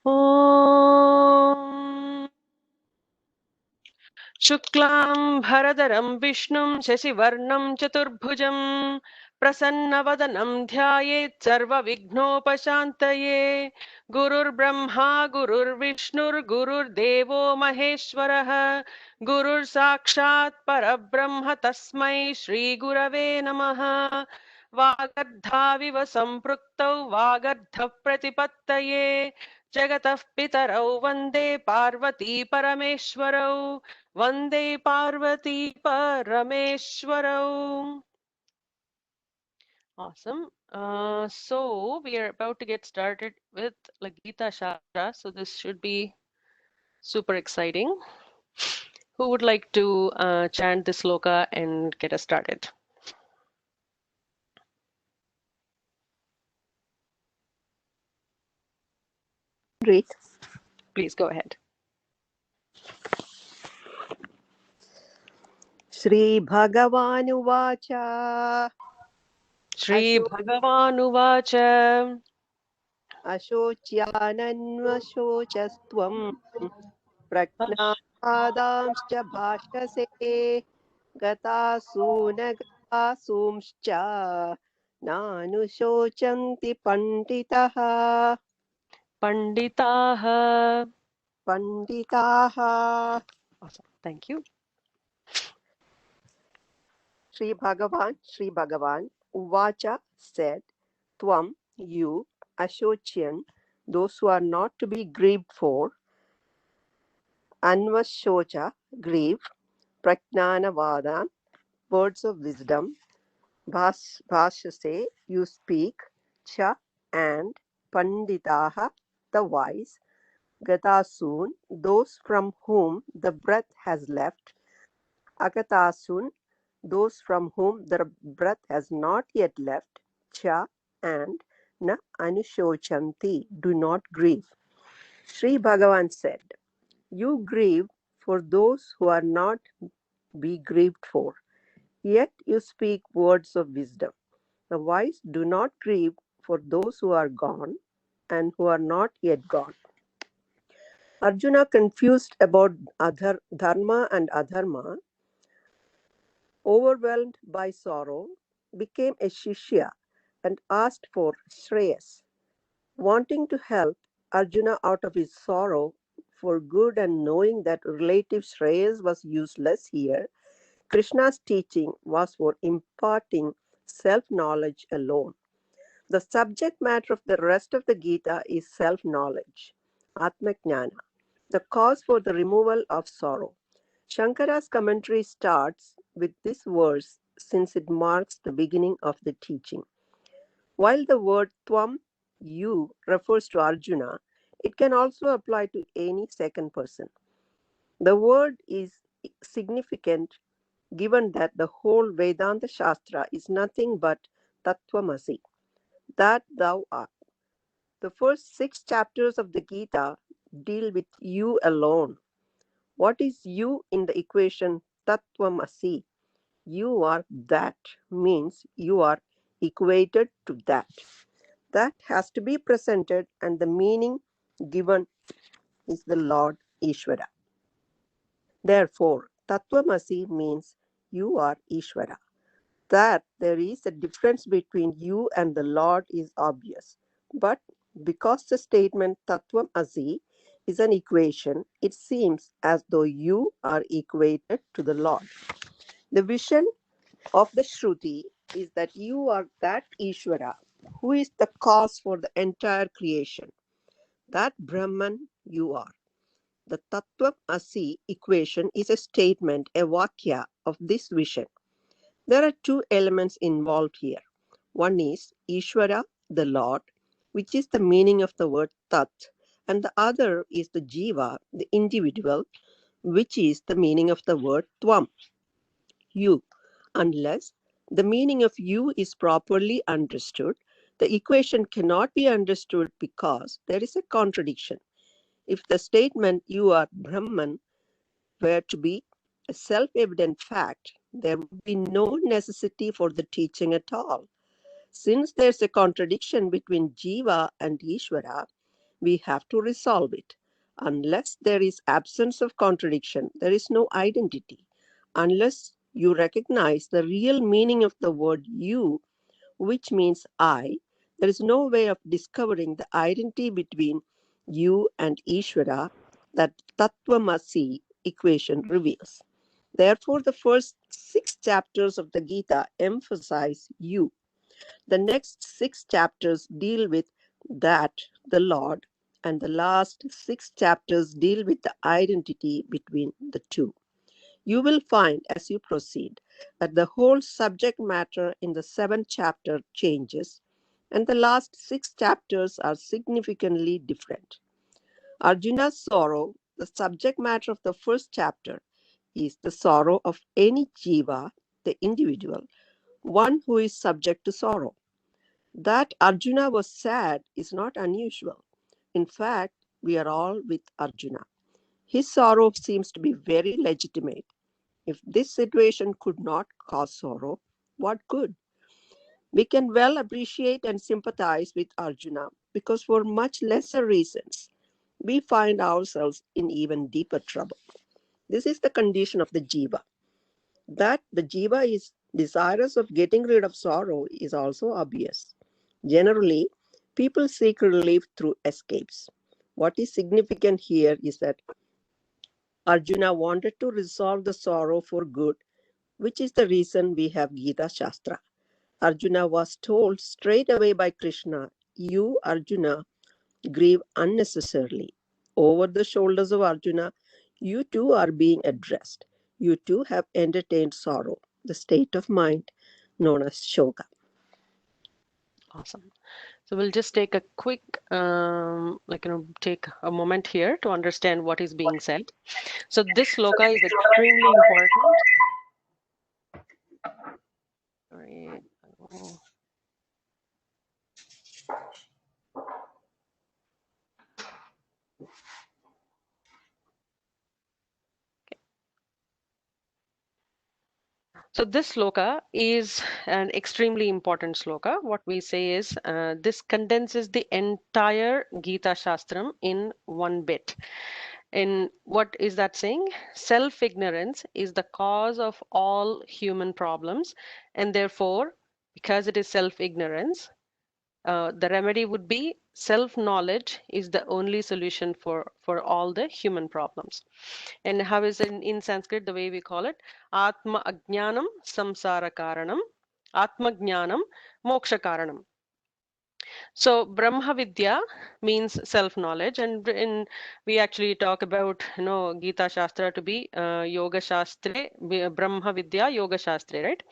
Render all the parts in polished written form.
Om Shuklam Bharadaram Vishnum Shasivarnam Chaturbhujam Prasanna Dhyayet Sarva Vignopashantaye Gurur Brahma Gurur Vishnur Gurur Devo Maheshwarah Gurur Sakshat Parabrahma Tasmai Shri Gurave Namaha Vagadhaviva Samprukta Vagadha Pratipattaye Jagatah Pitarau Vande Parvati Parameshwarau Vande Parvati Parameshwarau. Awesome. So we are about to get started with the Gita Shastra. So this should be super exciting. Who would like to chant this sloka and get us started? Great. Please go ahead. Shri Bhagavanuvacha Shri Bhagavanuvacha Ashocyananvashocastvam Prajnāpadāṃsca bhāshase Gatāsūnagāsūṃsca Nānushochanti panditaha. Panditaha. Panditaha. Awesome. Thank you. Sri Bhagavan Uvacha said, Tvam, you, Ashocyan, those who are not to be grieved for, Anvashocha, grieve, Prajnanavadan, words of wisdom, Bhashase, you speak, Cha, and Panditaha, the wise, Gatasun, those from whom the breath has left, Agatasun, those from whom the breath has not yet left, Cha, and Na Anushochanti, do not grieve. Sri Bhagavan said, you grieve for those who are not be grieved for, yet you speak words of wisdom. The wise do not grieve for those who are gone and who are not yet gone. Arjuna, confused about dharma and adharma, overwhelmed by sorrow, became a shishya and asked for Shreyas. Wanting to help Arjuna out of his sorrow for good and knowing that relative Shreyas was useless here, Krishna's teaching was for imparting self-knowledge alone. The subject matter of the rest of the Gita is self-knowledge, Atmajnana, the cause for the removal of sorrow. Shankara's commentary starts with this verse since it marks the beginning of the teaching. While the word Tvam, you, refers to Arjuna, it can also apply to any second person. The word is significant given that the whole Vedanta Shastra is nothing but Tattvamasi, that thou art. The first 6 chapters of the Gita deal with you alone. What is you in the equation Tattvamasi? You are that, means you are equated to that. That has to be presented, and the meaning given is the Lord Ishvara. Therefore, Tattvamasi means you are Ishvara. That there is a difference between you and the Lord is obvious. But because the statement Tattvam Asi is an equation, it seems as though you are equated to the Lord. The vision of the Shruti is that you are that Ishvara who is the cause for the entire creation. That Brahman you are. The Tattvam Asi equation is a statement, a vakya of this vision. There are 2 elements involved here. One is Ishvara, the Lord, which is the meaning of the word Tat, and the other is the Jiva, the individual, which is the meaning of the word Tvam, you. Unless the meaning of you is properly understood, the equation cannot be understood because there is a contradiction. If the statement you are Brahman were to be a self-evident fact, there would be no necessity for the teaching at all. Since there's a contradiction between Jiva and Ishvara, We have to resolve it. Unless there is absence of contradiction, there is no identity. Unless you recognize the real meaning of the word you, which means I, there is no way of discovering the identity between you and Ishvara that Tattvamasi equation reveals. Therefore, the first 6 chapters of the Gita emphasize you. The next 6 chapters deal with that, the Lord, and the last 6 chapters deal with the identity between the two. You will find as you proceed that the whole subject matter in the 7th chapter changes, and the last 6 chapters are significantly different. Arjuna's sorrow, the subject matter of the first chapter, is the sorrow of any jiva, the individual, one who is subject to sorrow. That Arjuna was sad is not unusual. In fact, we are all with Arjuna. His sorrow seems to be very legitimate. If this situation could not cause sorrow, what could? We can well appreciate and sympathize with Arjuna because for much lesser reasons, we find ourselves in even deeper trouble. This is the condition of the jiva. That the jiva is desirous of getting rid of sorrow is also obvious. Generally, people seek relief through escapes. What is significant here is that Arjuna wanted to resolve the sorrow for good, which is the reason we have Gita Shastra. Arjuna was told straight away by Krishna, you, Arjuna, grieve unnecessarily. Over the shoulders of Arjuna, you too are being addressed. You too have entertained sorrow, the state of mind known as shoga. Awesome. So we'll just take a quick, take a moment here to understand what is being said. So this sloka is extremely important. Sorry. Oh. So this sloka is an extremely important sloka. What we say is this condenses the entire Gita Shastram in one bit. And what is that saying? Self-ignorance is the cause of all human problems, and therefore, because it is self-ignorance, the remedy would be self-knowledge is the only solution for all the human problems. And how is it in Sanskrit, the way we call it? Atma ajnanam samsara karanam, Atma jnanam moksha karanam. So Brahma Vidya means self-knowledge, and we actually talk about Gita Shastra to be Yoga Shastre, Brahma Vidya Yoga Shastre, right?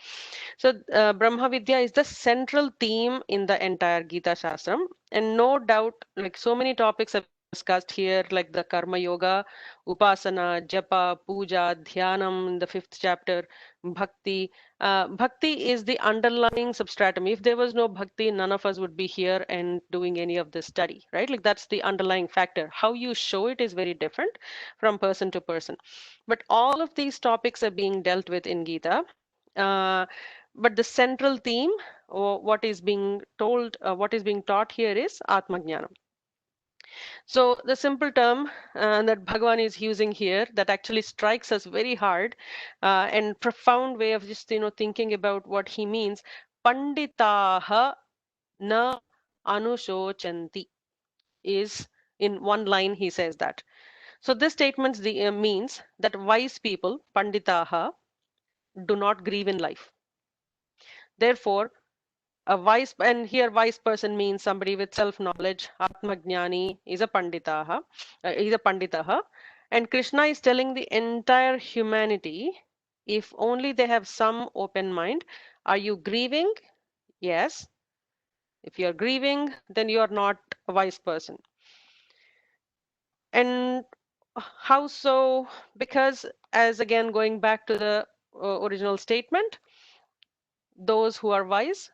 So Brahma Vidya is the central theme in the entire Gita Shastram, and no doubt, like so many topics have been discussed here, like the Karma Yoga, Upasana, Japa, Puja, Dhyanam in the 5th chapter, Bhakti. Bhakti is the underlying substratum. If there was no bhakti, none of us would be here and doing any of this study, right? Like that's the underlying factor. How you show it is very different from person to person. But all of these topics are being dealt with in Gita. Uh, but the central theme, or what is being told, what is being taught here is Atmajnanam. So the simple term that Bhagavan is using here that actually strikes us very hard and profound way of just thinking about what he means. Panditaha na anushochanti is in one line he says that. So this statement means that wise people, panditaha, do not grieve in life. Therefore, a wise, and here wise person means somebody with self knowledge. Atmajnani is a panditaha, and Krishna is telling the entire humanity, if only they have some open mind. Are you grieving? Yes. If you are grieving, then you are not a wise person. And how so? Because, as again going back to the original statement, those who are wise,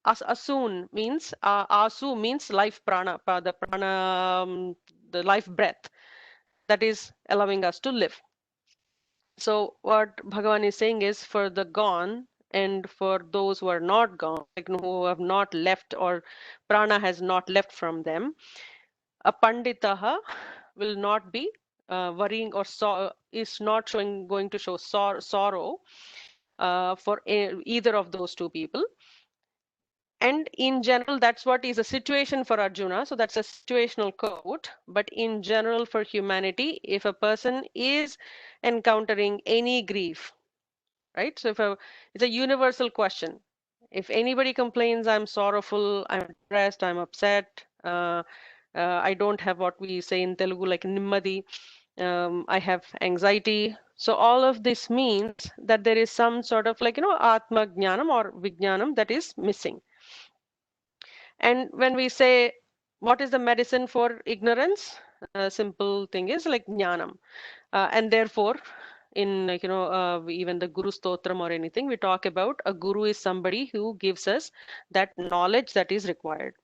asun means asu means life prana, the prana, the life breath that is allowing us to live. So what Bhagavan is saying is, for the gone and for those who are not gone, like who have not left or prana has not left from them, A panditaha will not be worrying or is not going to show sorrow for either of those two people. And in general, that's what is a situation for Arjuna. So that's a situational quote. But in general, for humanity, if a person is encountering any grief, right? So it's a universal question. If anybody complains, I'm sorrowful, I'm depressed, I'm upset, I don't have what we say in Telugu like nimmadi, I have anxiety. So all of this means that there is some sort of like, atma jnanam or vijnanam that is missing. And when we say, what is the medicine for ignorance? A simple thing is like jnanam. And therefore, in even the Guru Stotram or anything, we talk about a guru is somebody who gives us that knowledge that is required.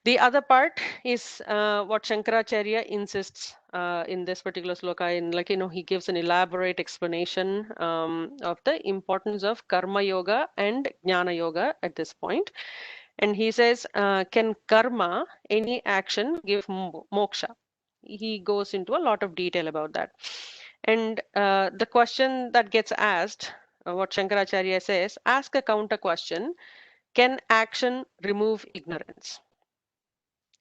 The other part is what Shankaracharya insists in this particular sloka. He gives an elaborate explanation of the importance of karma yoga and jnana yoga at this point. And he says, can karma, any action, give moksha? He goes into a lot of detail about that. And the question that gets asked, what Shankaracharya says, ask a counter question: can action remove ignorance?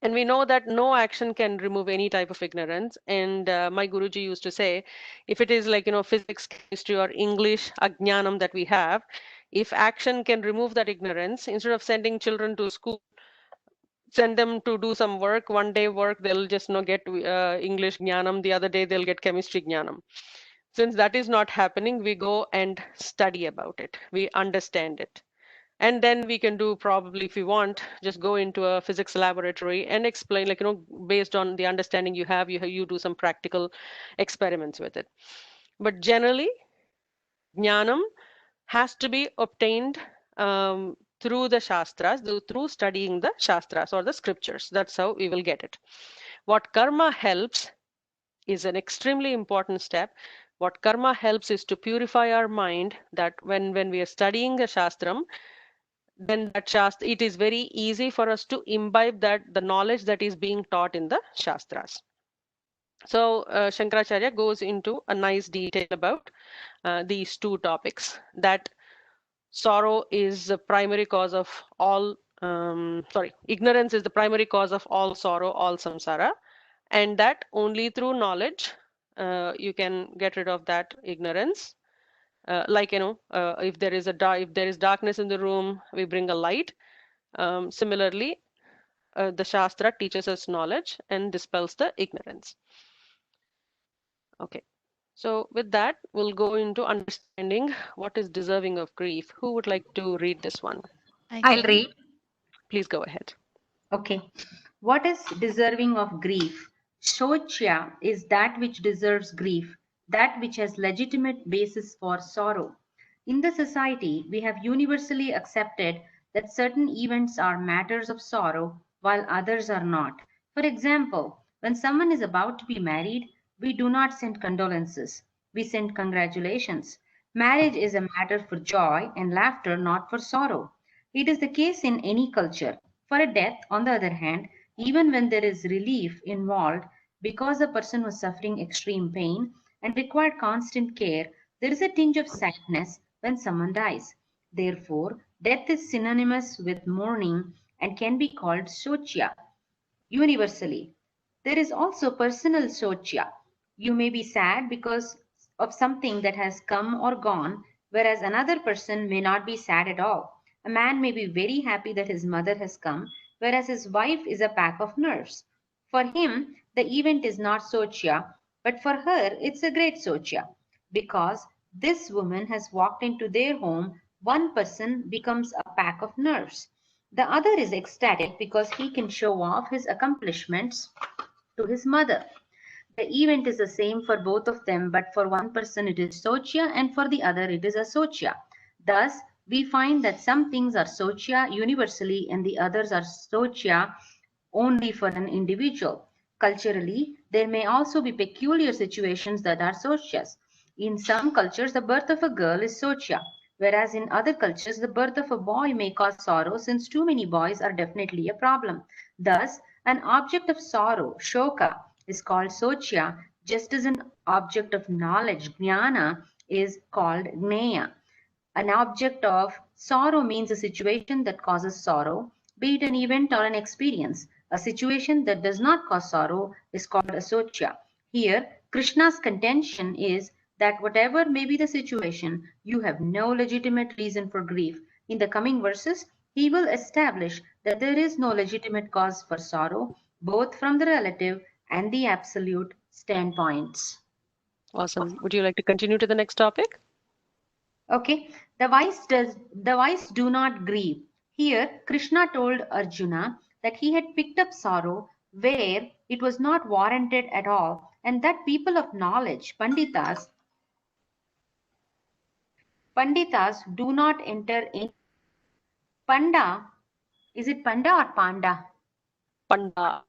And we know that no action can remove any type of ignorance. And my Guruji used to say, if it is like, physics, chemistry, or English, ajnanam that we have, if action can remove that ignorance, instead of sending children to school, send them to do some work. One day work, they'll just get English jnanam. The other day, they'll get chemistry jnanam. Since that is not happening, we go and study about it. We understand it. And then we can do, probably, if you want, just go into a physics laboratory and explain, based on the understanding you have, you do some practical experiments with it. But generally, jnanam has to be obtained through the shastras, through studying the shastras or the scriptures. That's how we will get it. What karma helps is an extremely important step. What karma helps is to purify our mind, that when we are studying the shastram, then that shastra, it is very easy for us to imbibe the knowledge that is being taught in the shastras. So Shankaracharya goes into a nice detail about these two topics, that sorrow is the primary cause of all, ignorance is the primary cause of all sorrow, all samsara, and that only through knowledge you can get rid of that ignorance. If there is darkness in the room, we bring a light. Similarly, the Shastra teaches us knowledge and dispels the ignorance. Okay, so with that, we'll go into understanding what is deserving of grief. Who would like to read this one? I'll read. Please go ahead. Okay. What is deserving of grief? Shochya is that which deserves grief, that which has legitimate basis for sorrow. In the society, we have universally accepted that certain events are matters of sorrow while others are not. For example, when someone is about to be married, we do not send condolences. We send congratulations. Marriage is a matter for joy and laughter, not for sorrow. It is the case in any culture. For a death, on the other hand, even when there is relief involved because the person was suffering extreme pain and required constant care, there is a tinge of sadness when someone dies. Therefore, death is synonymous with mourning and can be called sochya universally. There is also personal sochya. You may be sad because of something that has come or gone, whereas another person may not be sad at all. A man may be very happy that his mother has come, whereas his wife is a pack of nerves. For him, the event is not sochya, but for her, it's a great sochya. Because this woman has walked into their home, one person becomes a pack of nerves. The other is ecstatic because he can show off his accomplishments to his mother. The event is the same for both of them, but for one person it is sochya and for the other it is asochya. Thus, we find that some things are sochya universally and the others are sochya only for an individual. Culturally, there may also be peculiar situations that are sochas. In some cultures, the birth of a girl is sochya, whereas in other cultures, the birth of a boy may cause sorrow since too many boys are definitely a problem. Thus, An object of sorrow, shoka, is called sochya, just as an object of knowledge, jnana, is called gneya. An object of sorrow means a situation that causes sorrow, be it an event or an experience. A situation that does not cause sorrow is called asochya. Here, Krishna's contention is that whatever may be the situation, you have no legitimate reason for grief. In the coming verses, he will establish that there is no legitimate cause for sorrow, both from the relative and the absolute standpoints. Awesome. Would you like to continue to the next topic? Okay, the wise do not grieve. Here, Krishna told Arjuna that he had picked up sorrow where it was not warranted at all, and that people of knowledge, panditas do not enter in. Panda, is it panda or panda? Panda.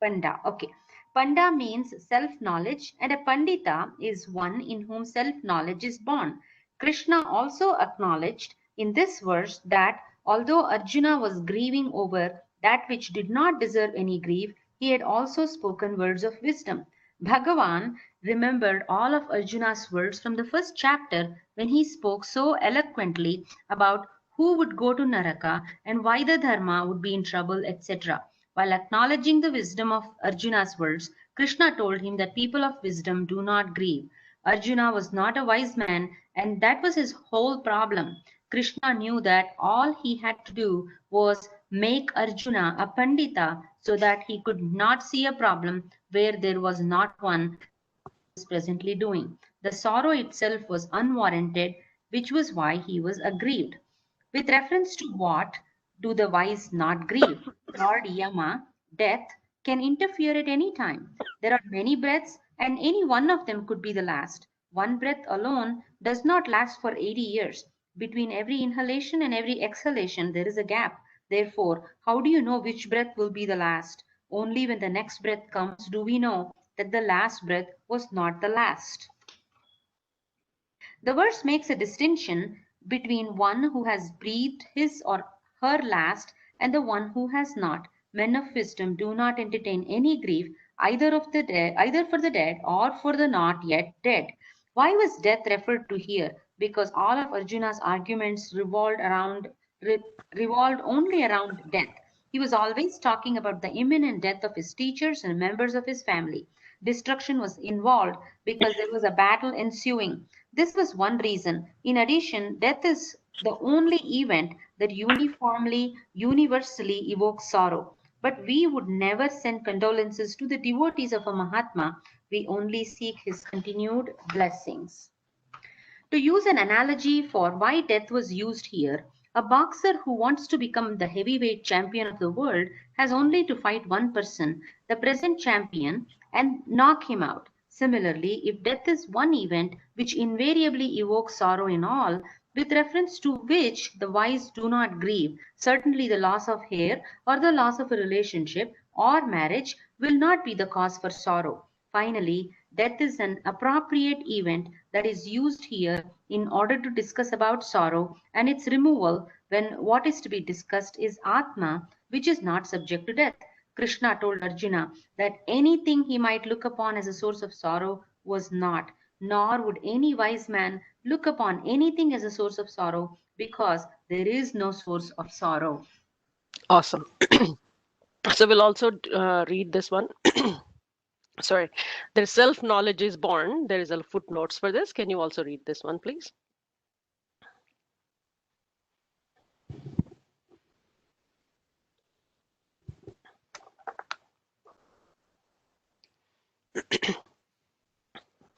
Panda. Okay. Panda means self-knowledge, and a pandita is one in whom self-knowledge is born. Krishna also acknowledged in this verse that although Arjuna was grieving over that which did not deserve any grief, he had also spoken words of wisdom. Bhagavan remembered all of Arjuna's words from the first chapter when he spoke so eloquently about who would go to Naraka and why the Dharma would be in trouble, etc. While acknowledging the wisdom of Arjuna's words, Krishna told him that people of wisdom do not grieve. Arjuna was not a wise man, and that was his whole problem. Krishna knew that all he had to do was make Arjuna a pandita so that he could not see a problem where there was not one was presently doing. The sorrow itself was unwarranted, which was why he was aggrieved. With reference to what do the wise not grieve? Lord Yama, death, can interfere at any time. There are many breaths, and any one of them could be the last. One breath alone does not last for 80 years. Between every inhalation and every exhalation, there is a gap. Therefore, how do you know which breath will be the last? Only when the next breath comes do we know that the last breath was not the last. The verse makes a distinction between one who has breathed his or her last and the one who has not. Men of wisdom do not entertain any grief either of the dead, either for the dead or for the not yet dead. Why was death referred to here? Because all of Arjuna's arguments revolved only around death. He was always talking about the imminent death of his teachers and members of his family. Destruction was involved because there was a battle ensuing. This was one reason. In addition, death is the only event that uniformly, universally evokes sorrow. But we would never send condolences to the devotees of a Mahatma. We only seek his continued blessings. To use an analogy for why death was used here, a boxer who wants to become the heavyweight champion of the world has only to fight one person, the present champion, and knock him out. Similarly, if death is one event which invariably evokes sorrow in all, with reference to which the wise do not grieve, certainly the loss of hair or the loss of a relationship or marriage will not be the cause for sorrow. Finally, death is an appropriate event that is used here in order to discuss about sorrow and its removal when what is to be discussed is Atma, which is not subject to death. Krishna told Arjuna that anything he might look upon as a source of sorrow was not, nor would any wise man look upon anything as a source of sorrow because there is no source of sorrow. Awesome. So we'll also read this one. Sorry. There's self-knowledge is born. There is a footnotes for this. Can you also read this one, please?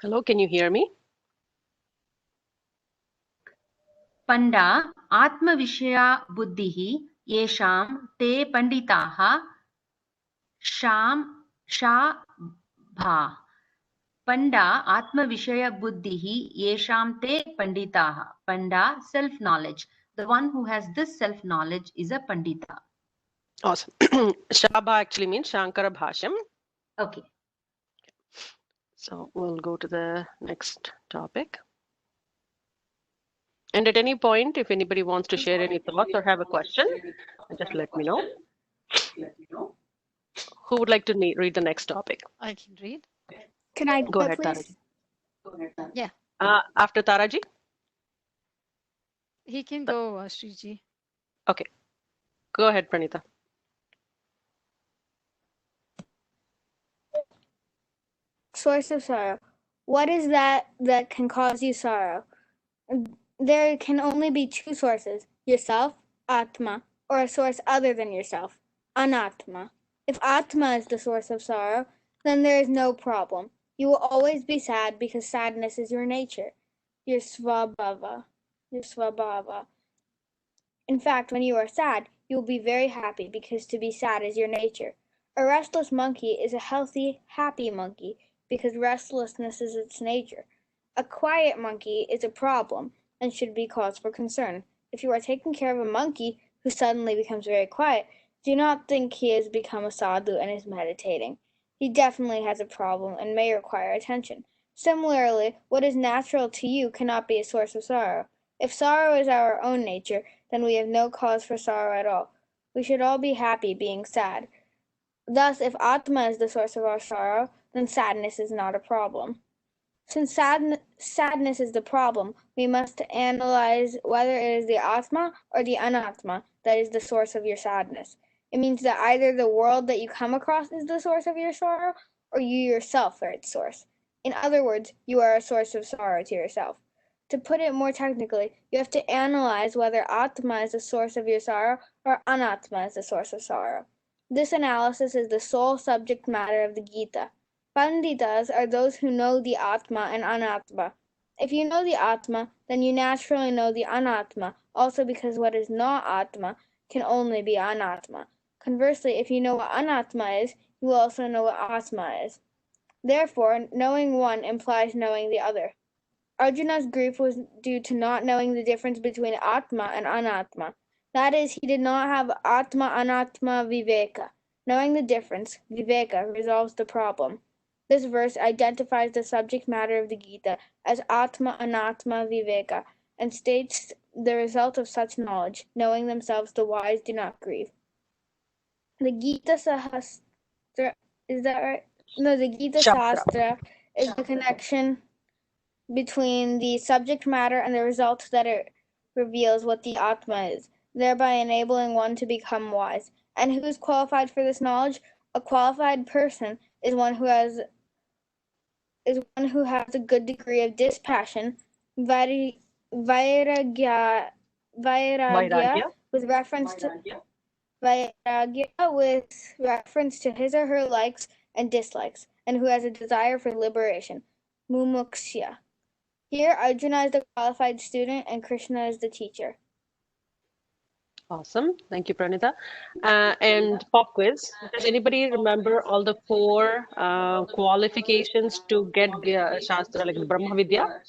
Hello, can you hear me? Panda Atma Vishaya Buddhihi Yesham Te Panditaha Sham Shabha. Panda Atma Vishaya Buddhihi Yesham Te Panditaha. Panda, self-knowledge. The one who has this self-knowledge is a Pandita. Awesome. Shabha actually means Shankara bhasyam. Okay. So we'll go to the next topic. And at any point, if anybody wants to share any thoughts or have a question, just let me know. Who would like to read the next topic? I can read. Can I Go ahead, please? Taraji. Yeah, After Taraji? he can go, Sriji. Okay. Go ahead, Pranita. Source of sorrow. What is that can cause you sorrow? There can only be two sources, yourself, Atma, or a source other than yourself, Anatma. If Atma is the source of sorrow, then there is no problem. You will always be sad because sadness is your nature, your svabhava. Your svabhava. In fact, when you are sad, you will be very happy because to be sad is your nature. A restless monkey is a healthy, happy monkey because restlessness is its nature. A quiet monkey is a problem and should be cause for concern. If you are taking care of a monkey who suddenly becomes very quiet, do not think he has become a sadhu and is meditating. He definitely has a problem and may require attention. Similarly, what is natural to you cannot be a source of sorrow. If sorrow is our own nature, then we have no cause for sorrow at all. We should all be happy being sad. Thus, if Atma is the source of our sorrow, then sadness is not a problem. Since sadness is the problem, we must analyze whether it is the Atma or the Anatma that is the source of your sadness. It means that either the world that you come across is the source of your sorrow, or you yourself are its source. In other words, you are a source of sorrow to yourself. To put it more technically, you have to analyze whether Atma is the source of your sorrow or Anatma is the source of sorrow. This analysis is the sole subject matter of the Gita. Panditas are those who know the Atma and Anatma. If you know the Atma, then you naturally know the Anatma, also because what is not Atma can only be Anatma. Conversely, if you know what Anatma is, you will also know what Atma is. Therefore, knowing one implies knowing the other. Arjuna's grief was due to not knowing the difference between Atma and Anatma. That is, he did not have Atma Anatma Viveka. Knowing the difference, Viveka, resolves the problem. This verse identifies the subject matter of the Gita as Atma Anatma Viveka and states the result of such knowledge, knowing themselves the wise do not grieve. The Gita Sahasra, is that right? No, the Gita Shastra. Sahasra is the connection between the subject matter and the result that it reveals what the Atma is, thereby enabling one to become wise. And who is qualified for this knowledge? A qualified person is one who has a good degree of dispassion, vairagya Vairagya. with reference to his or her likes and dislikes, and who has a desire for liberation, mumuksha. Here, Arjuna is the qualified student and Krishna is the teacher. Awesome. Thank you, Pranita. And pop quiz. Does anybody remember all the four qualifications to get Shastra, like Brahma Vidya?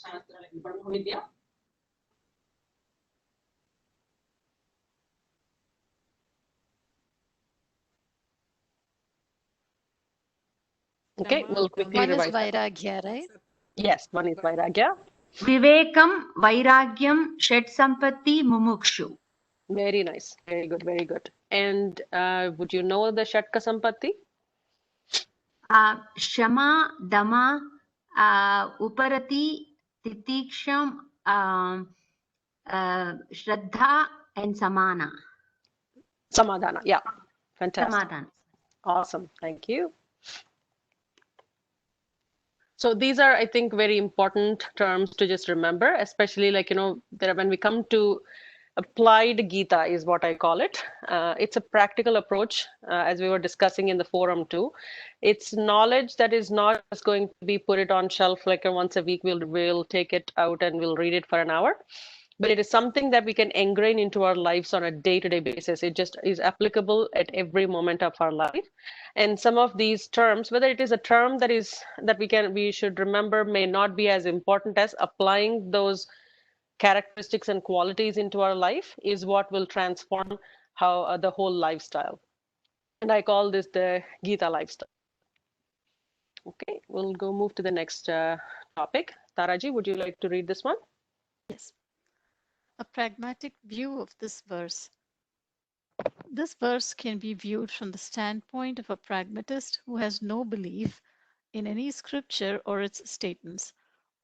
Okay, we'll quickly One is revise that. Vairagya, right? Yes, one is Vairagya. Vivekam, Vairagyam, Shed Sampatti, Mumukshu. Very nice. Very good. Very good. And would you know the Shatka Sampatti? Shama, Dama, Uparati, Titiksham, Shraddha, and Samana. Samadhana. Yeah. Fantastic. Samadhana. Awesome. Thank you. So these are, I think, very important terms to just remember, especially like, when we come to applied Gita is what I call it. It's a practical approach, as we were discussing in the forum too. It's knowledge that is not just going to be put it on shelf like once a week we'll take it out and we'll read it for an hour. But it is something that we can ingrain into our lives on a day-to-day basis. It just is applicable at every moment of our life. And some of these terms, whether it is a term that we should remember, may not be as important as applying those characteristics and qualities into our life is what will transform how the whole lifestyle. And I call this the Gita lifestyle. Okay, we'll go move to the next topic. Taraji, would you like to read this one? Yes. A pragmatic view of this verse. This verse can be viewed from the standpoint of a pragmatist who has no belief in any scripture or its statements,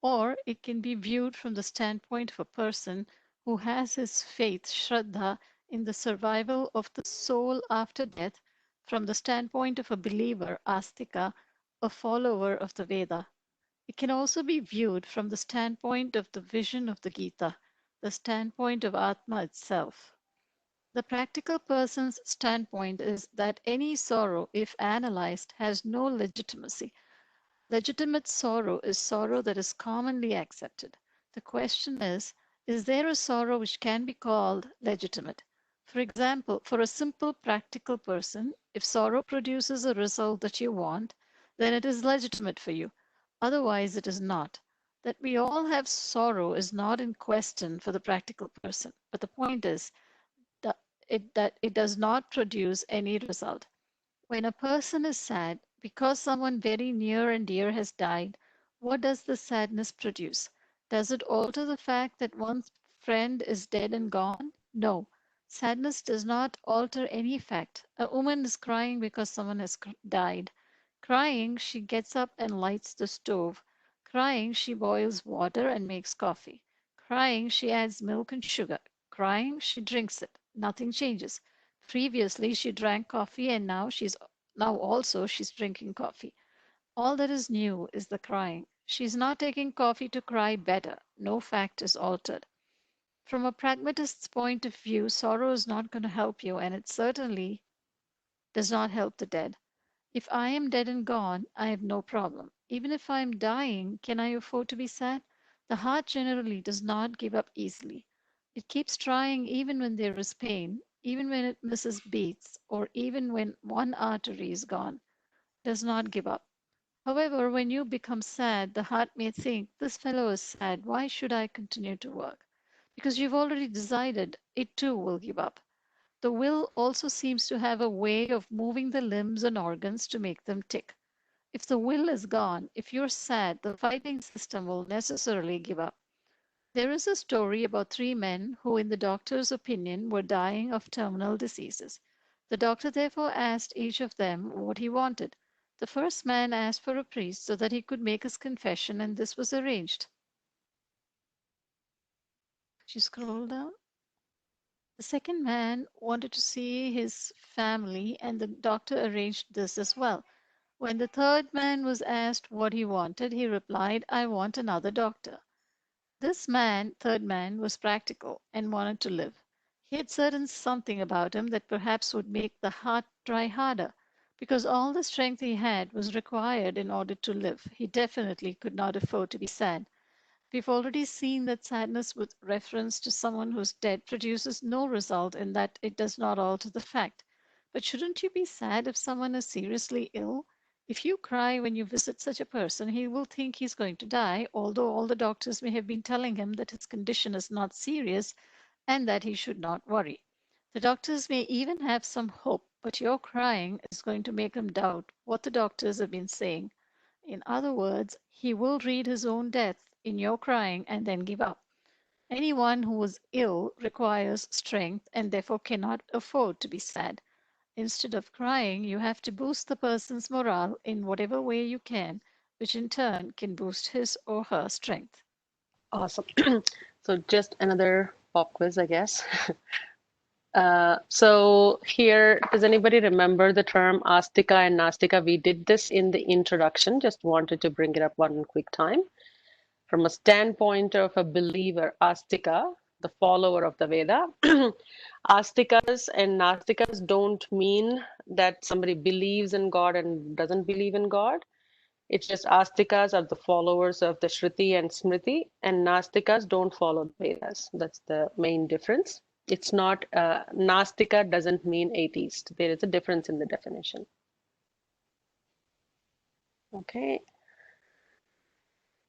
or it can be viewed from the standpoint of a person who has his faith, Shraddha, in the survival of the soul after death, from the standpoint of a believer, Astika, a follower of the Veda. It can also be viewed from the standpoint of the vision of the Gita, the standpoint of Atma itself. The practical person's standpoint is that any sorrow, if analyzed, has no legitimacy. Legitimate sorrow is sorrow that is commonly accepted. The question is there a sorrow which can be called legitimate? For example, for a simple practical person, if sorrow produces a result that you want, then it is legitimate for you. Otherwise, it is not. That we all have sorrow is not in question for the practical person, but the point is that it does not produce any result. When a person is sad because someone very near and dear has died, what does the sadness produce? Does it alter the fact that one's friend is dead and gone? No. Sadness does not alter any fact. A woman is crying because someone has died. Crying, she gets up and lights the stove. Crying, she boils water and makes coffee. Crying, she adds milk and sugar. Crying, she drinks it. Nothing changes. Previously, she drank coffee and now also she's drinking coffee. All that is new is the crying. She's not taking coffee to cry better. No fact is altered. From a pragmatist's point of view, sorrow is not going to help you, and it certainly does not help the dead. If I am dead and gone, I have no problem. Even if I am dying, can I afford to be sad? The heart generally does not give up easily. It keeps trying even when there is pain, even when it misses beats, or even when one artery is gone. Does not give up. However, when you become sad, the heart may think, this fellow is sad, why should I continue to work? Because you've already decided it too will give up. The will also seems to have a way of moving the limbs and organs to make them tick. If the will is gone, if you're sad, the fighting system will necessarily give up. There is a story about three men who, in the doctor's opinion, were dying of terminal diseases. The doctor therefore asked each of them what he wanted. The first man asked for a priest so that he could make his confession, and this was arranged. Could you scroll down? The second man wanted to see his family, and the doctor arranged this as well. When the third man was asked what he wanted, he replied, I want another doctor. This man, third man, was practical and wanted to live. He had certain something about him that perhaps would make the heart try harder, because all the strength he had was required in order to live. He definitely could not afford to be sad. We've already seen that sadness with reference to someone who's dead produces no result in that it does not alter the fact. But shouldn't you be sad if someone is seriously ill? If you cry when you visit such a person, he will think he's going to die, although all the doctors may have been telling him that his condition is not serious and that he should not worry. The doctors may even have some hope, but your crying is going to make him doubt what the doctors have been saying. In other words, he will read his own death in your crying and then give up. Anyone who is ill requires strength and therefore cannot afford to be sad. Instead of crying, you have to boost the person's morale in whatever way you can, which in turn can boost his or her strength. Awesome. So just another pop quiz, I guess. So here, does anybody remember the term Astika and Nastika? We did this in the introduction, just wanted to bring it up one quick time. From a standpoint of a believer, Astika, the follower of the Veda, Astikas and Nastikas don't mean that somebody believes in God and doesn't believe in God. It's just Astikas are the followers of the Shruti and Smriti, and Nastikas don't follow the Vedas. That's the main difference. It's not, Nastika doesn't mean atheist. There is a difference in the definition. Okay.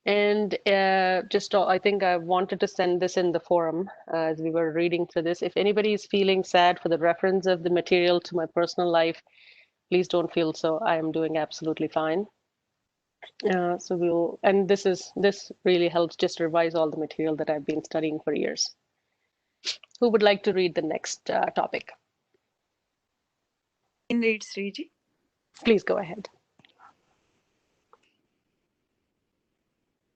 And I think I wanted to send this in the forum as we were reading through this. If anybody is feeling sad for the reference of the material to my personal life, please don't feel so. I am doing absolutely fine. And this really helps just revise all the material that I've been studying for years. Who would like to read the next topic? can read, Sriji. Please go ahead.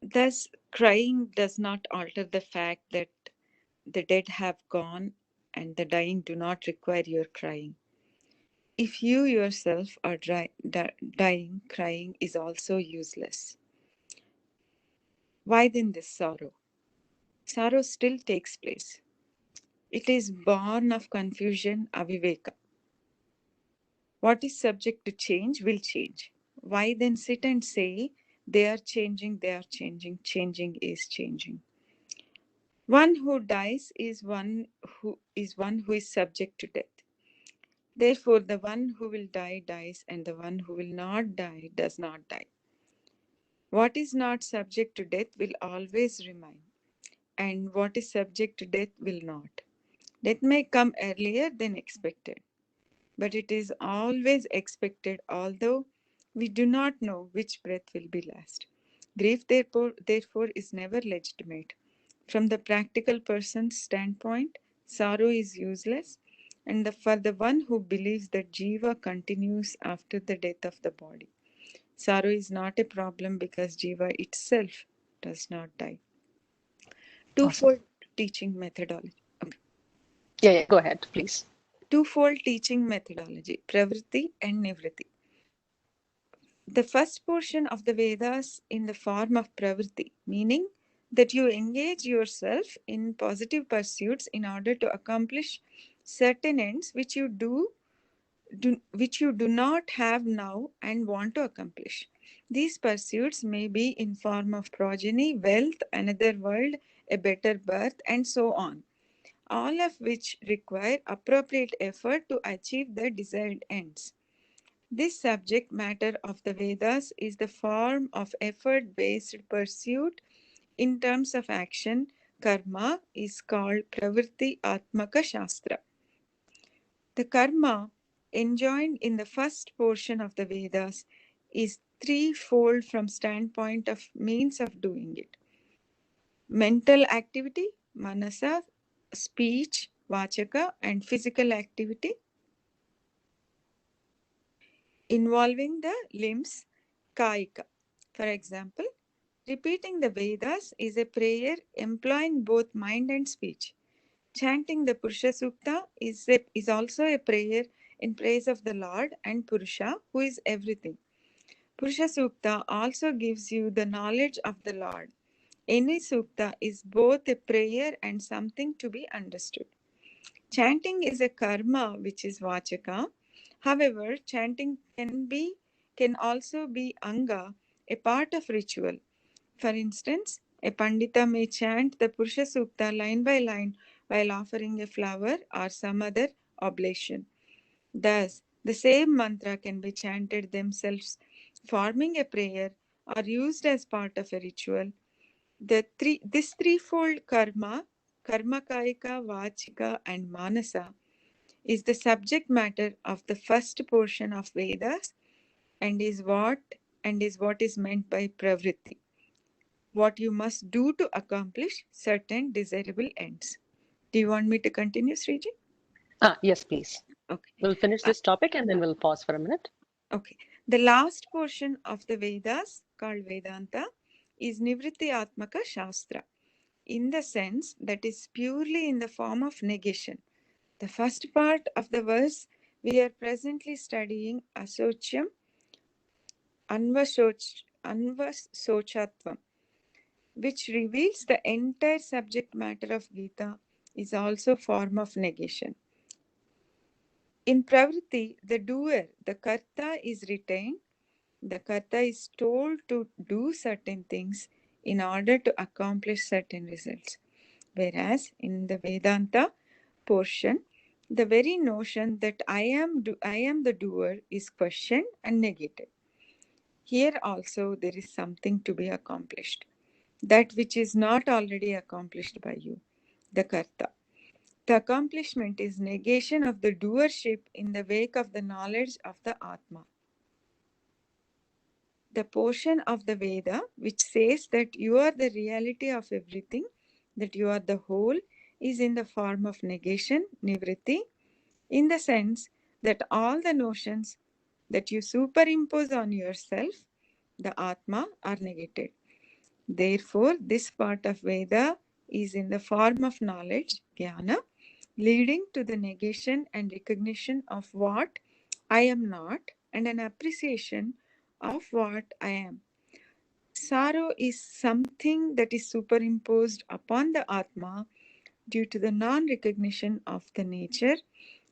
Thus, crying does not alter the fact that the dead have gone and the dying do not require your crying. If you yourself are dying, crying is also useless. Why then this sorrow? Sorrow still takes place. It is born of confusion, aviveka. What is subject to change will change. Why then sit and say, they are changing, changing is changing. One who dies is one who is subject to death. Therefore, the one who will die dies, and the one who will not die does not die. What is not subject to death will always remain, and what is subject to death will not. Death may come earlier than expected, but it is always expected, although we do not know which breath will be last. Grief, therefore, is never legitimate. From the practical person's standpoint, sorrow is useless, and for the one who believes that jiva continues after the death of the body. Sorrow is not a problem because jiva itself does not die. Twofold teaching methodology. Okay. Yeah, go ahead, please. Twofold teaching methodology, pravritti and nivritti. The first portion of the Vedas in the form of pravritti, meaning that you engage yourself in positive pursuits in order to accomplish certain ends which you do not have now and want to accomplish. These pursuits may be in form of progeny, wealth, another world, a better birth, and so on, all of which require appropriate effort to achieve the desired ends. This subject matter of the Vedas is the form of effort-based pursuit in terms of action. Karma is called Pravritti Atmaka Shastra. The karma enjoined in the first portion of the Vedas is threefold from standpoint of means of doing it. Mental activity, manasa, speech, vachaka, and physical activity involving the limbs, kaika. For example, repeating the Vedas is a prayer employing both mind and speech. Chanting the Purusha Sukta is also a prayer in praise of the Lord and Purusha, who is everything. Purusha Sukta also gives you the knowledge of the Lord. Any Sukta is both a prayer and something to be understood. Chanting is a karma which is vachaka. However, chanting can also be anga, a part of ritual. For instance, a pandita may chant the Purusha Sukta line by line while offering a flower or some other oblation. Thus, the same mantra can be chanted themselves, forming a prayer, or used as part of a ritual. This threefold karma, kaika, vachika, and manasa, is the subject matter of the first portion of Vedas and is what is meant by pravritti, what you must do to accomplish certain desirable ends. Do you want me to continue, Sriji? Yes, please. Okay. We'll finish this topic and then we'll pause for a minute. Okay. The last portion of the Vedas, called Vedanta, is Nivritti Atmaka Shastra, in the sense that is purely in the form of negation. The first part of the verse we are presently studying, Asocham Anvasochatvam, which reveals the entire subject matter of Gita, is also a form of negation. In Pravritti, the doer, the Karta, is retained. The Karta is told to do certain things in order to accomplish certain results. Whereas in the Vedanta portion, the very notion that I am the doer is questioned and negated. Here also there is something to be accomplished, that which is not already accomplished by you, the Karta. The accomplishment is negation of the doership in the wake of the knowledge of the Atma. The portion of the Veda which says that you are the reality of everything, that you are the whole, is in the form of negation, nivritti, in the sense that all the notions that you superimpose on yourself, the Atma, are negated. Therefore, this part of Veda is in the form of knowledge, jnana, leading to the negation and recognition of what I am not and an appreciation of what I am. Sorrow is something that is superimposed upon the Atma due to the non-recognition of the nature,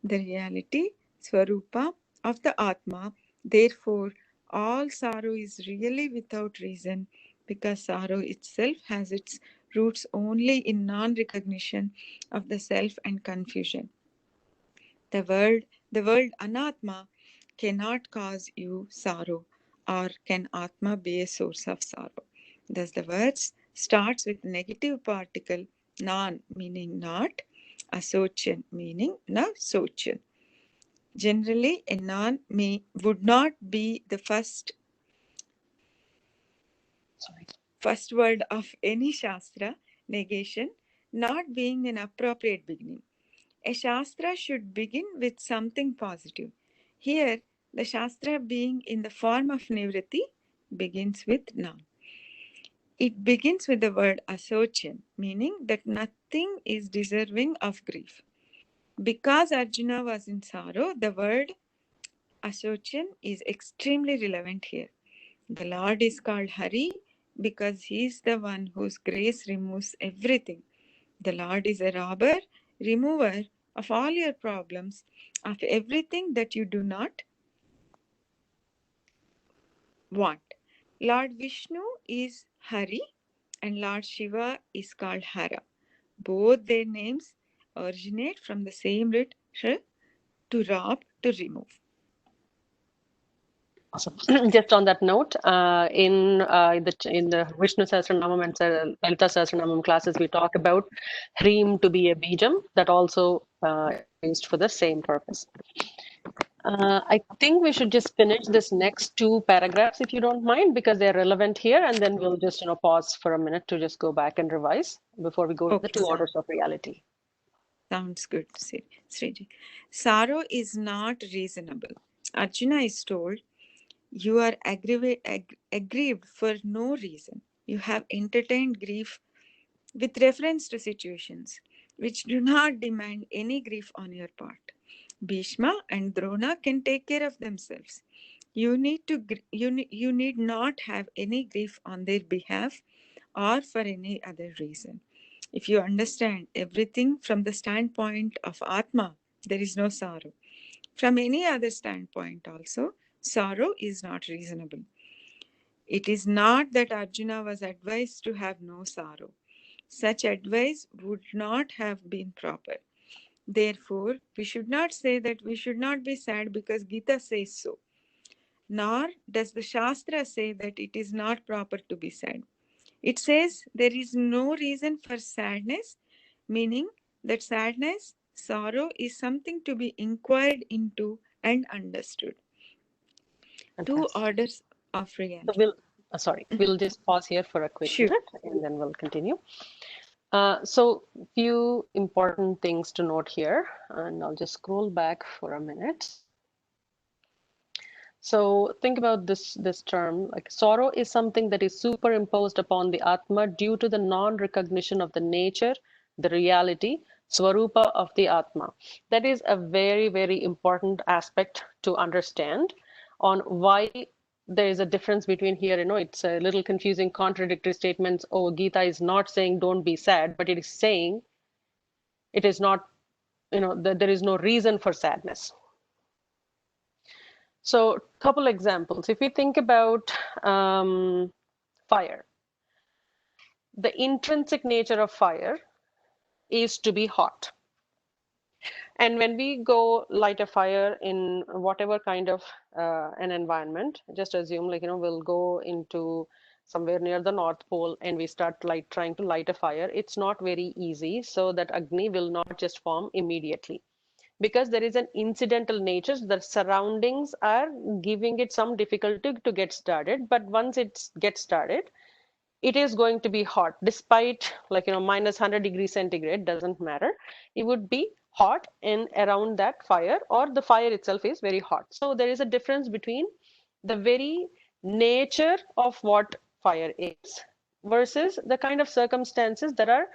the reality, Swarupa of the Atma. Therefore, all sorrow is really without reason, because sorrow itself has its roots only in non-recognition of the self and confusion. The word anatma cannot cause you sorrow, or can atma be a source of sorrow. Thus the words starts with negative particle nan meaning not, asochan meaning na sochan. Generally, a nan would not be the first word of any shastra, negation not being an appropriate beginning. A shastra should begin with something positive. Here, the shastra being in the form of nivritti begins with na. It begins with the word asochan, meaning that nothing is deserving of grief. Because Arjuna was in sorrow, the word asochan is extremely relevant here. The Lord is called Hari because he is the one whose grace removes everything. The Lord is a robber, remover of all your problems, of everything that you do not want. Lord Vishnu is Hari and Lord Shiva is called Hara. Both their names originate from the same root, to rob, to remove. Awesome. Just on that note, in the Vishnu Sahasranamam and Lalita Sahasranamam classes, we talk about Hrim to be a bijam that also used for the same purpose. I think we should just finish this next two paragraphs, if you don't mind, because they're relevant here, and then we'll just pause for a minute to just go back and revise before we go to the two orders of reality. Sounds good, Sriji. Sorrow is not reasonable. Arjuna is told, you are aggrieved for no reason. You have entertained grief with reference to situations which do not demand any grief on your part. Bhishma and Drona can take care of themselves. You need not have any grief on their behalf or for any other reason. If you understand everything from the standpoint of Atma, there is no sorrow. From any other standpoint also, sorrow is not reasonable. It is not that Arjuna was advised to have no sorrow. Such advice would not have been proper. Therefore, we should not say that we should not be sad because Gita says so. Nor does the Shastra say that it is not proper to be sad. It says there is no reason for sadness, meaning that sadness, sorrow is something to be inquired into and understood. Fantastic. Two orders of reality. So we'll just pause here for a quick minute and then we'll continue. So few important things to note here, and I'll just scroll back for a minute. So think about this term, like sorrow is something that is superimposed upon the Atma due to the non-recognition of the nature, the reality, Swarupa of the Atma. That is a very, very important aspect to understand on why there is a difference between here, it's a little confusing, contradictory statements. Oh, Gita is not saying don't be sad, but it is saying it is not, that there is no reason for sadness. So a couple examples. If we think about fire, the intrinsic nature of fire is to be hot. And when we go light a fire in whatever kind of an environment, just assume we'll go into somewhere near the North Pole and we start trying to light a fire. It's not very easy, so that Agni will not just form immediately. Because there is an incidental nature, the surroundings are giving it some difficulty to get started. But once it gets started, it is going to be hot, despite minus 100 degrees centigrade, doesn't matter. It would be hot and around that fire, or the fire itself is very hot. So there is a difference between the very nature of what fire is versus the kind of circumstances that are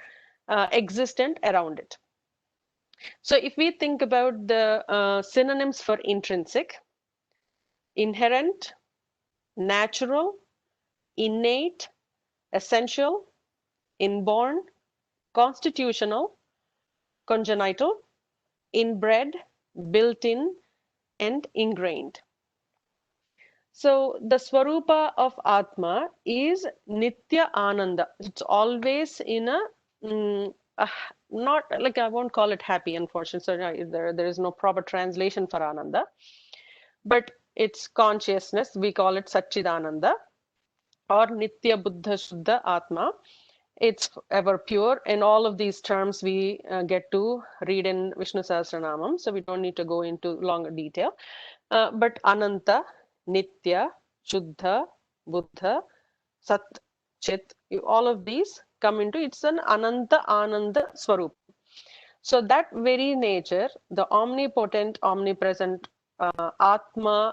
existent around it. So if we think about the synonyms for intrinsic: inherent, natural, innate, essential, inborn, constitutional, congenital, inbred, built-in, and ingrained. So the Swarupa of Atma is Nitya Ananda. It's always in a not like, I won't call it happy, unfortunately. So there is no proper translation for Ananda, but it's consciousness. We call it Satchidananda or Nitya Buddha Shuddha Atma. It's ever pure, and all of these terms we get to read in Vishnu Sahasranamam, so we don't need to go into longer detail. But Ananta, Nitya, Shuddha, Buddha, Sat, Chit, all of these come into, it's an Ananta Ananda Swarup. So that very nature, the omnipotent, omnipresent Atma,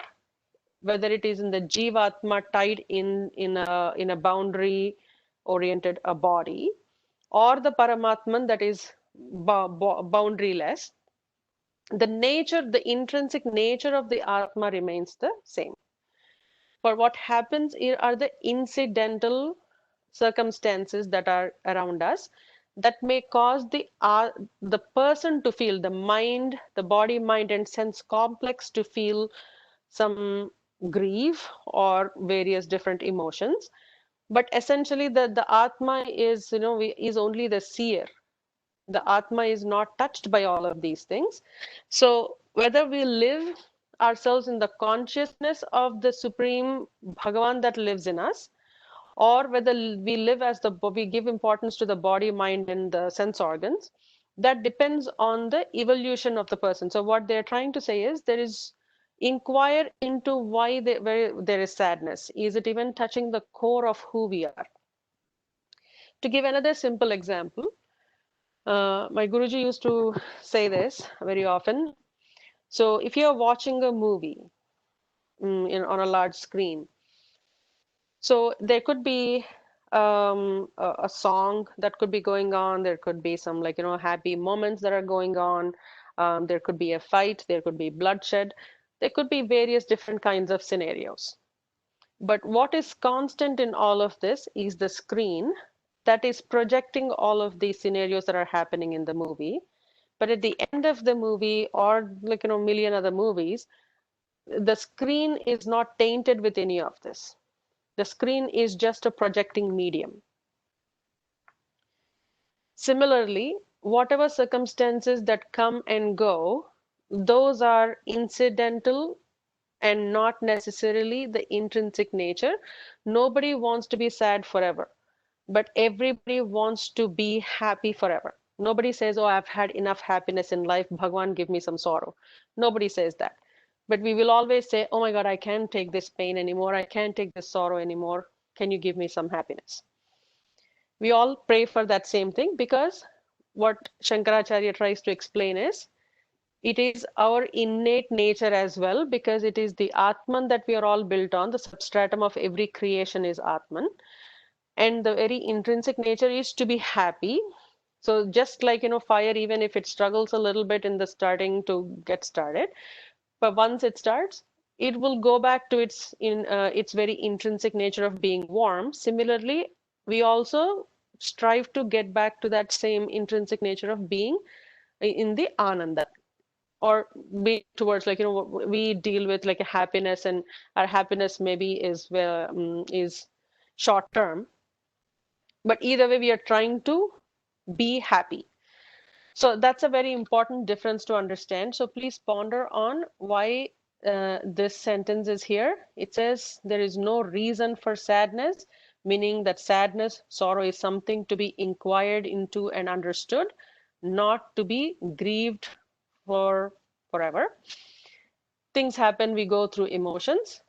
whether it is in the Jivatma tied in a boundary oriented a body, or the Paramatman that is boundaryless, the nature, the intrinsic nature of the Atma remains the same. But what happens here are the incidental circumstances that are around us that may cause the person to feel, the mind, the body, mind, and sense complex to feel some grief or various different emotions. But essentially, the Atma is, is only the seer. The Atma is not touched by all of these things. So whether we live ourselves in the consciousness of the Supreme Bhagavan that lives in us, or whether we live as we give importance to the body, mind, and the sense organs, that depends on the evolution of the person. So what they're trying to say is, there is inquire into why where there is sadness. Is it even touching the core of who we are? To give another simple example, my Guruji used to say this very often. So if you're watching a movie on a large screen, so there could be a song that could be going on. There could be some, like, happy moments that are going on. There could be a fight. There could be bloodshed. There could be various different kinds of scenarios. But what is constant in all of this is the screen that is projecting all of these scenarios that are happening in the movie. But at the end of the movie, or like, million other movies, the screen is not tainted with any of this. The screen is just a projecting medium. Similarly, whatever circumstances that come and go, those are incidental and not necessarily the intrinsic nature. Nobody wants to be sad forever, but everybody wants to be happy forever. Nobody says, oh, I've had enough happiness in life, Bhagwan, give me some sorrow. Nobody says that. But we will always say, oh my God, I can't take this pain anymore. I can't take this sorrow anymore. Can you give me some happiness? We all pray for that same thing, because what Shankaracharya tries to explain is, it is our innate nature as well, because it is the Atman that we are all built on. The substratum of every creation is Atman. And the very intrinsic nature is to be happy. So just like, fire, even if it struggles a little bit in the starting to get started, but once it starts, it will go back to its very intrinsic nature of being warm. Similarly, we also strive to get back to that same intrinsic nature of being in the Ananda, or be towards, like, we deal with like a happiness, and our happiness maybe is short term, but either way we are trying to be happy. So that's a very important difference to understand. So please ponder on why this sentence is here. It says there is no reason for sadness, meaning that sadness, sorrow, is something to be inquired into and understood, not to be grieved for forever. Things happen, we go through emotions,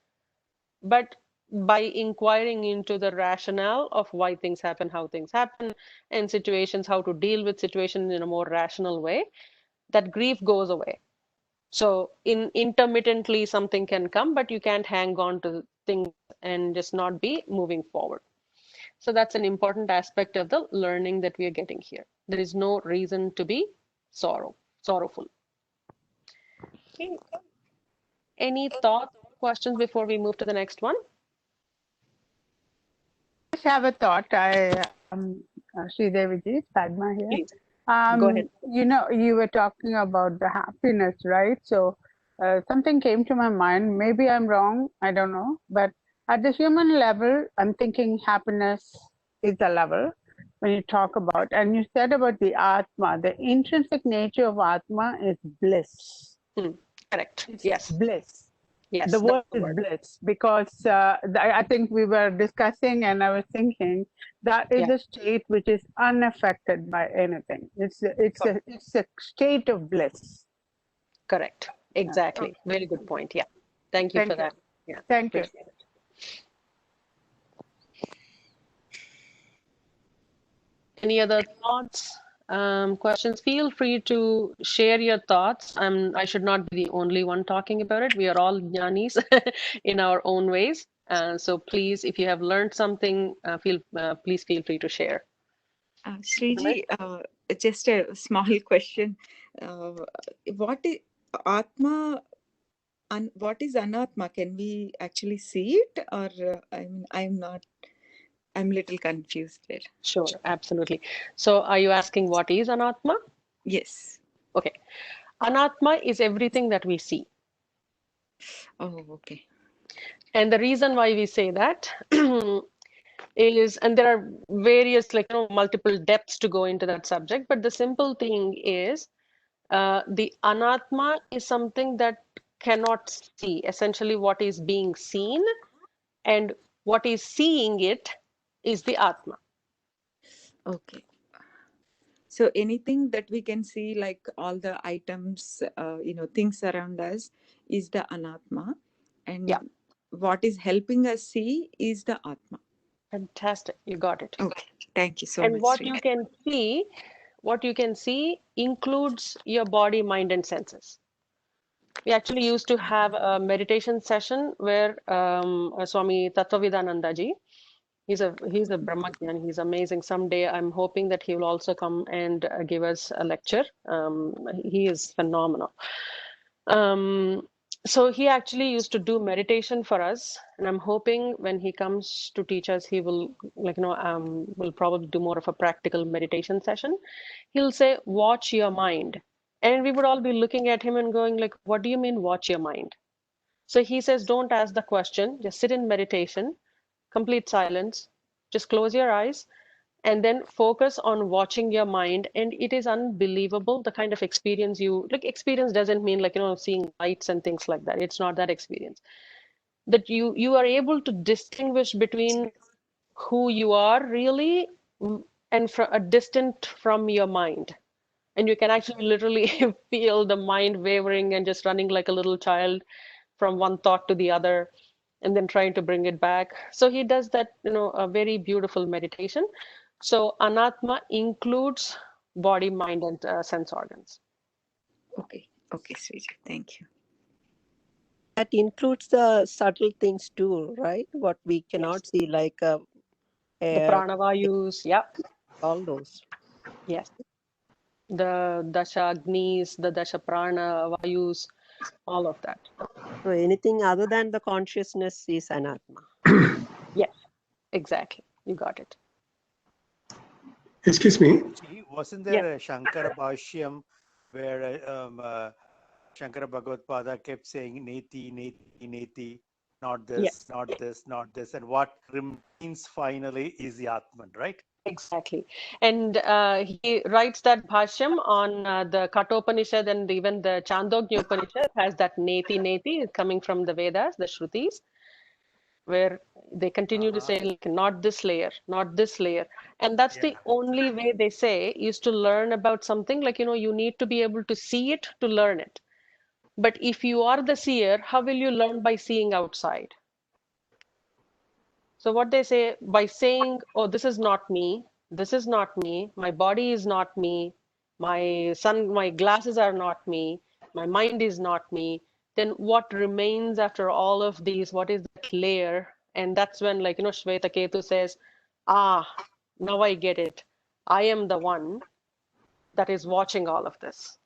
but by inquiring into the rationale of why things happen, how things happen, and situations, how to deal with situations in a more rational way, that grief goes away. So intermittently something can come, but you can't hang on to things and just not be moving forward. So that's an important aspect of the learning that we are getting here. There is no reason to be sorrowful. Okay. Any thoughts, questions before we move to the next one? Just have a thought. Sridevi, Padma here. Please, go ahead. You were talking about the happiness, right? So something came to my mind. Maybe I'm wrong. I don't know. But at the human level, I'm thinking happiness is a level when you talk about, and you said about the Atma, the intrinsic nature of Atma is bliss. Correct. It's Yes. bliss. Yes. The word That's the is word. bliss because I think we were discussing and I was thinking that is Yeah. a state which is unaffected by anything. It's a state of bliss. Correct. Exactly. Very good point. Yeah. Thank you for that. Yeah. Thank you. Appreciate it. Any other thoughts, questions? Feel free to share your thoughts. I should not be the only one talking about it. We are all jnanis in our own ways. So please, if you have learned something, please feel free to share. Sriji, just a small question. What is Atma and what is Anatma? Can we actually see it? Or I'm a little confused there. Sure, absolutely. So are you asking what is Anatma? Yes. Okay. Anatma is everything that we see. Oh, okay. And the reason why we say that is, and there are various, multiple depths to go into that subject, but the simple thing is the anatma is something that cannot see, essentially what is being seen, and what is seeing it is the atma. Okay. So anything that we can see, like all the items, things around us, is the anatma, and Yeah. what is helping us see is the atma. Fantastic, you got it. Okay, thank you so And much. what Sri. you can see includes your body, mind, and senses. We actually used to have a meditation session where Swami Tattvavidananda ji, he's a Brahmagyan, he's amazing. Someday I'm hoping that he will also come and give us a lecture. He is phenomenal. So he actually used to do meditation for us, and I'm hoping when he comes to teach us, he will will probably do more of a practical meditation session. He'll say, "Watch your mind," and we would all be looking at him and going like, "What do you mean, watch your mind?" So he says, "Don't ask the question. Just sit in meditation, complete silence. Just close your eyes." And then focus on watching your mind, and it is unbelievable the kind of experience experience doesn't mean seeing lights and things like that. It's not that experience, that you are able to distinguish between who you are really, and a distant from your mind, and you can actually literally feel the mind wavering and just running like a little child from one thought to the other, and then trying to bring it back. So he does that, a very beautiful meditation. So anatma includes body, mind, and sense organs. Okay, Sriji, thank you. That includes the subtle things too, right? What we cannot Yes. see, like The air, pranavayus, yeah. all those. Yes. The dasha agnis, the dasha prana vayus, all of that. So anything other than the consciousness is anatma. Yes, exactly. You got it. Excuse me. Wasn't Yeah. there a Shankara bhasyam where Shankara Bhagavad Pada kept saying neti, neti, neti, not this, Yes. not this, not this, and what remains finally is the Atman, right? Exactly. And he writes that bhasyam on the Kathopanishad, and even the Chandogya Upanishad has that neti neti coming from the Vedas, the Shrutis, where they continue to say, like, not this layer, not this layer. And that's the only way they say is to learn about something. You need to be able to see it to learn it. But if you are the seer, how will you learn by seeing outside? So what they say, by saying, oh, this is not me, my body is not me, my glasses are not me, my mind is not me, then what remains after all of these? What is that layer? And that's when, like, Shweta Ketu says, ah, now I get it. I am the one that is watching all of this.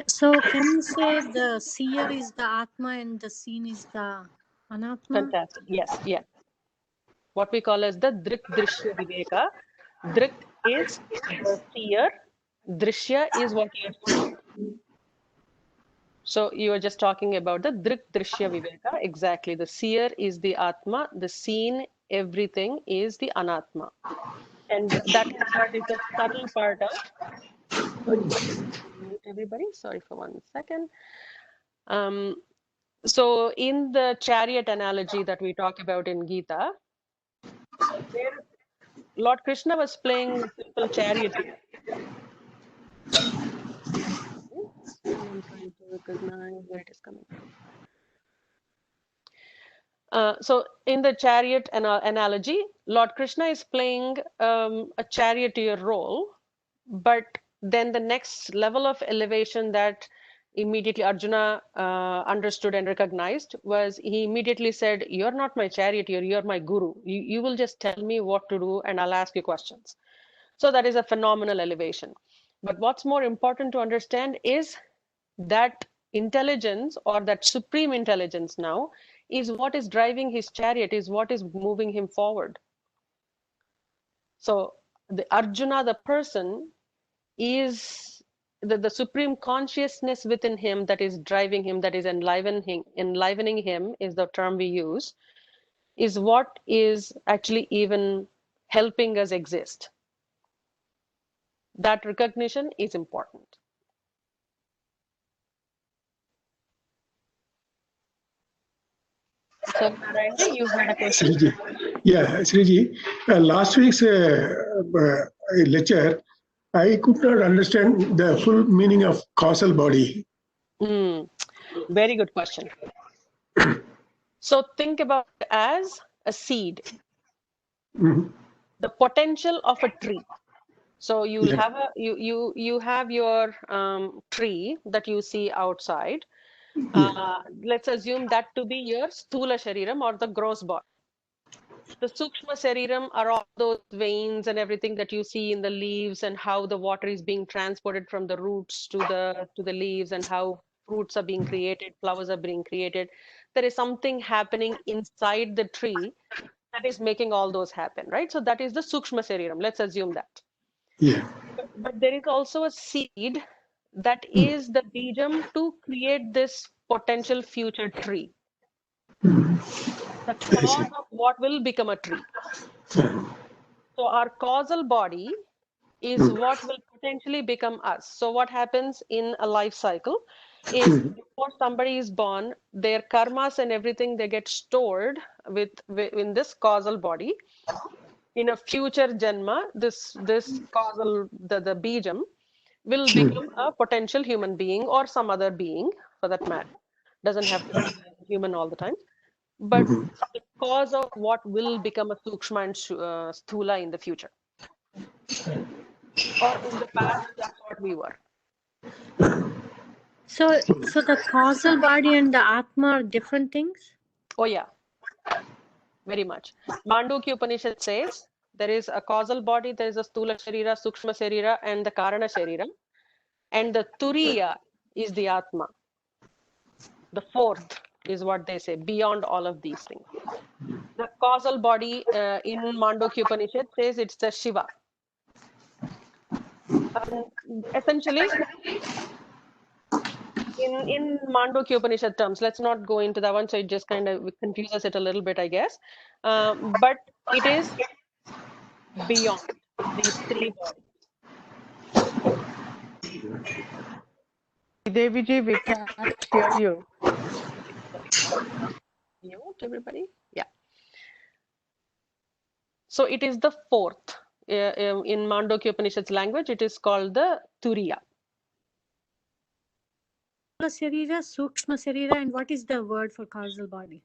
So can you say the seer is the Atma and the seen is the Anatma? Fantastic. Yes, yes. What we call as the Drik Drishya Viveka. Drik is the seer, Drishya is what you are seeing. So you were just talking about the Drik Drishya Viveka. Exactly. The seer is the Atma, the seen everything is the Anatma. And that is what is the subtle part of everybody. Sorry for 1 second. So in the chariot analogy that we talk about in Gita, there Lord Krishna was playing a simple charioteer. I'm trying to recognize where it is coming from. So in the chariot analogy, Lord Krishna is playing a charioteer role, but then the next level of elevation that immediately Arjuna understood and recognized was he immediately said, "You're not my charioteer, you're my guru. You will just tell me what to do and I'll ask you questions." So that is a phenomenal elevation. But what's more important to understand is that intelligence, or that supreme intelligence now, is what is driving his chariot, is what is moving him forward. So the Arjuna, the person, is the supreme consciousness within him that is driving him, that is enlivening him is the term we use, is what is actually even helping us exist. That recognition is important. So, Narayana, you had a question? Sriji. Yeah, Sriji, last week's lecture, I could not understand the full meaning of causal body. Very good question. So think about it as a seed, the potential of a tree. So you'll have you have your tree that you see outside. Let's assume that to be your sthula shariram, or the gross body. The sukshma shariram are all those veins and everything that you see in the leaves, and how the water is being transported from the roots to the leaves, and how fruits are being created, flowers are being created. There is something happening inside the tree that is making all those happen, right? So that is the sukshma shariram. Let's assume that. Yeah. But there is also a seed that is the bijam to create this potential future tree. The cause of what will become a tree. So our causal body is what will potentially become us. So what happens in a life cycle is, before somebody is born, their karmas and everything, they get stored in this causal body. In a future janma, this causal, the bijam, will become a potential human being, or some other being for that matter. Doesn't have to be a human all the time. But the cause of what will become a sukshma and sthula in the future. Or in the past, that's what we were. So the causal body and the Atma are different things? Oh yeah, very much. Mandukya Upanishad says there is a causal body, there is a sthula sharira, sukshma sharira, and the karana sharira. And the turiya is the Atma. The fourth is what they say, beyond all of these things. The causal body in Mandukya Upanishad says it's the Shiva. Essentially, in Mandukya Upanishad terms, let's not go into that one, so it just kind of confuses it a little bit, I guess. But it is beyond these three bodies. Deviji, we can't hear you. Mute everybody. Yeah. So it is the fourth. In Mandukya Upanishad's language, it is called the Turiya. Sarira, Sukshma Sarira, and what is the word for causal body?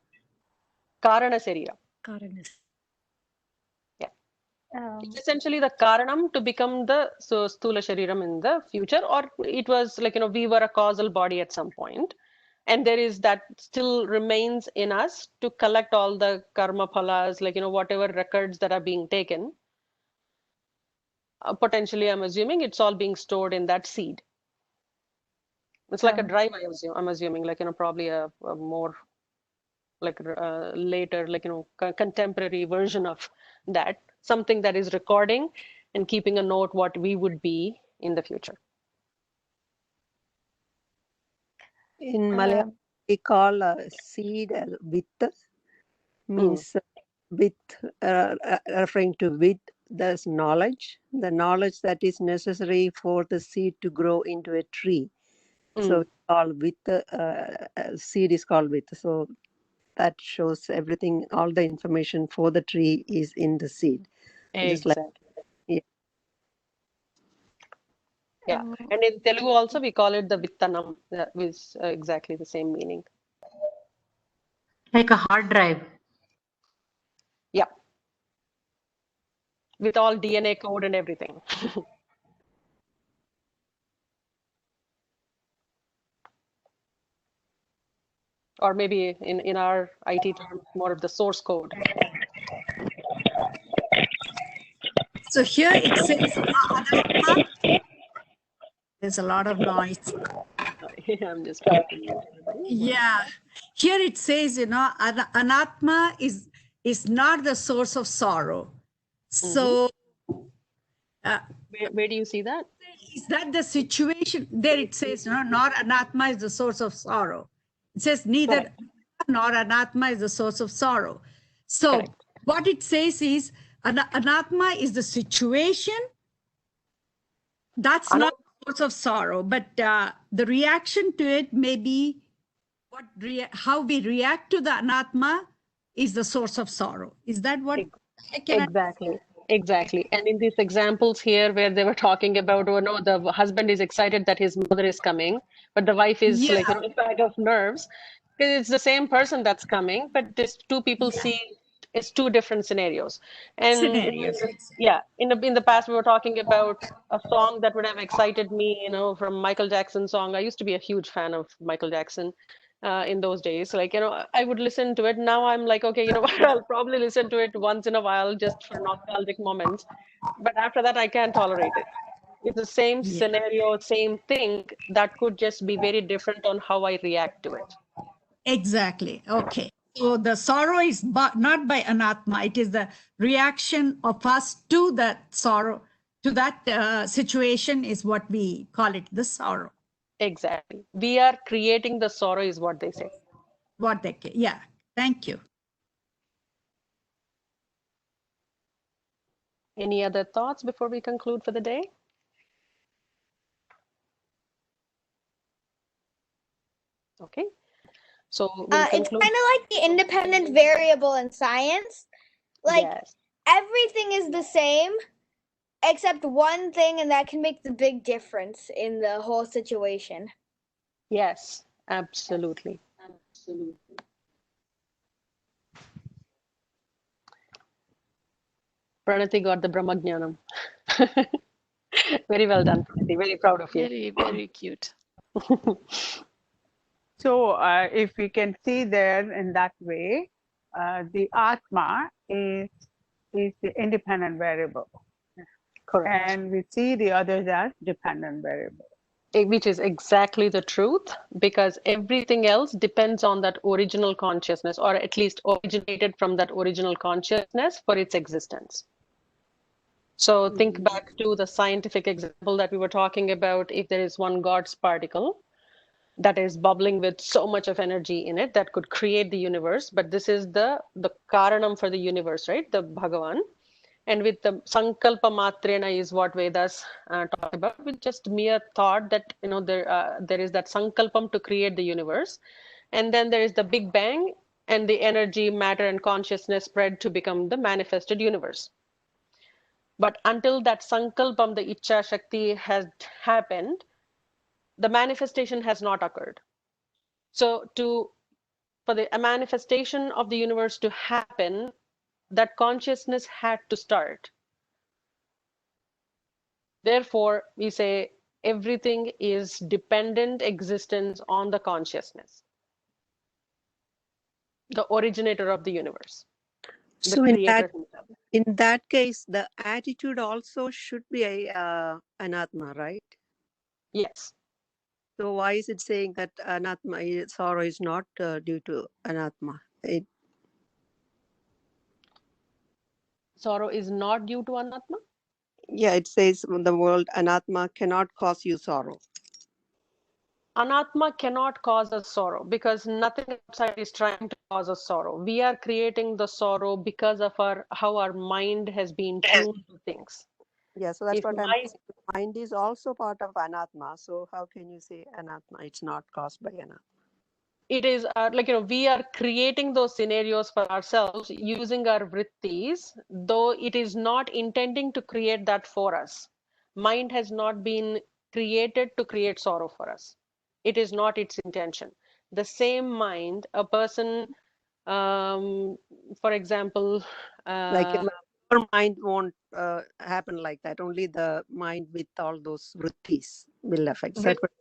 Karana Sarira. Karana. Yeah. It's essentially the karanam to become the sthula shariram in the future, or it was like, we were a causal body at some point, and there is that still remains in us to collect all the karma phalas, like, whatever records that are being taken. Potentially, I'm assuming it's all being stored in that seed. It's like a drive, I'm assuming, like, probably a more like later, like, contemporary version of that, something that is recording and keeping a note what we would be in the future. In Malayalam, we call a seed vitta, means with, referring to with, there's knowledge, the knowledge that is necessary for the seed to grow into a tree. So all vitta, seed is called vitta. So that shows everything, all the information for the tree is in the seed. Just like, Exactly. Yeah. And in Telugu also we call it the vittanam, that is exactly the same meaning. Like a hard drive. Yeah. With all DNA code and everything. Or maybe in our IT terms, more of the source code. So here it says, there's a lot of noise. I'm just trying to mute everybody. Yeah. Here it says, anatma is not the source of sorrow. So where do you see that? Is that the situation? There it says, nor anatma is the source of sorrow. It says neither nor anatma is the source of sorrow. So what it says is anatma is the situation. That's not the source of sorrow, but the reaction to it may be how we react to the anatma is the source of sorrow. Is that what I can Exactly. Exactly. And in these examples here where they were talking about, oh no, the husband is excited that his mother is coming, but the wife is like, a bag of nerves. It's the same person that's coming, but these two people see it's two different scenarios. And yeah, in the past we were talking about a song that would have excited me, from Michael Jackson song. I used to be a huge fan of Michael Jackson. In those days, like, I would listen to it. Now I'm like, okay, what, I'll probably listen to it once in a while just for nostalgic moments, but after that I can't tolerate it. It's the same scenario, same thing, that could just be very different on how I react to it. Exactly. Okay. So the sorrow is not by anatma. It is the reaction of us to that sorrow, to that situation is what we call it, the sorrow. Exactly. We are creating the sorrow is what they say. Yeah. Thank you. Any other thoughts before we conclude for the day? Okay. So we'll it's kind of conclude. like the independent variable in science. Like everything is the same except one thing, and that can make the big difference in the whole situation. Yes, absolutely. Pranati got the Brahmajnanam. Very well done, Pranati. Very proud of you. Very, very cute. So if we can see there in that way, the Atma is the independent variable. Correct. And we see the others as dependent variable. Which is exactly the truth, because everything else depends on that original consciousness, or at least originated from that original consciousness for its existence. So think back to the scientific example that we were talking about. If there is one God's particle that is bubbling with so much of energy in it that could create the universe, but this is the karanam for the universe, right? The Bhagavan. And with the sankalpa matrena is what Vedas talk about, with just mere thought that there is that sankalpam to create the universe, and then there is the Big Bang, and the energy, matter, and consciousness spread to become the manifested universe. But until that sankalpam, the Ichcha Shakti, has happened, the manifestation has not occurred. So for the manifestation of the universe to happen, that consciousness had to start. Therefore, we say everything is dependent existence on the consciousness, the originator of the universe, the So creator himself. in that case, the attitude also should be a anatma, right? Yes. So why is it saying that anatma sorrow is not due to anatma? Sorrow is not due to anatma. Yeah, it says the word anatma cannot cause you sorrow. Anatma cannot cause us sorrow because nothing outside is trying to cause us sorrow. We are creating the sorrow because of how our mind has been tuned to things. Yeah, so that's If what I'm my saying. Mind is also part of anatma. So how can you say anatma? It's not caused by anatma. it is we are creating those scenarios for ourselves using our vrittis, though it is not intending to create that for us. Mind has not been created to create sorrow for us. It is not its intention. The same mind, a person, for example, Like uh, your mind won't happen like that. Only the mind with all those vrittis will affect. Is that what?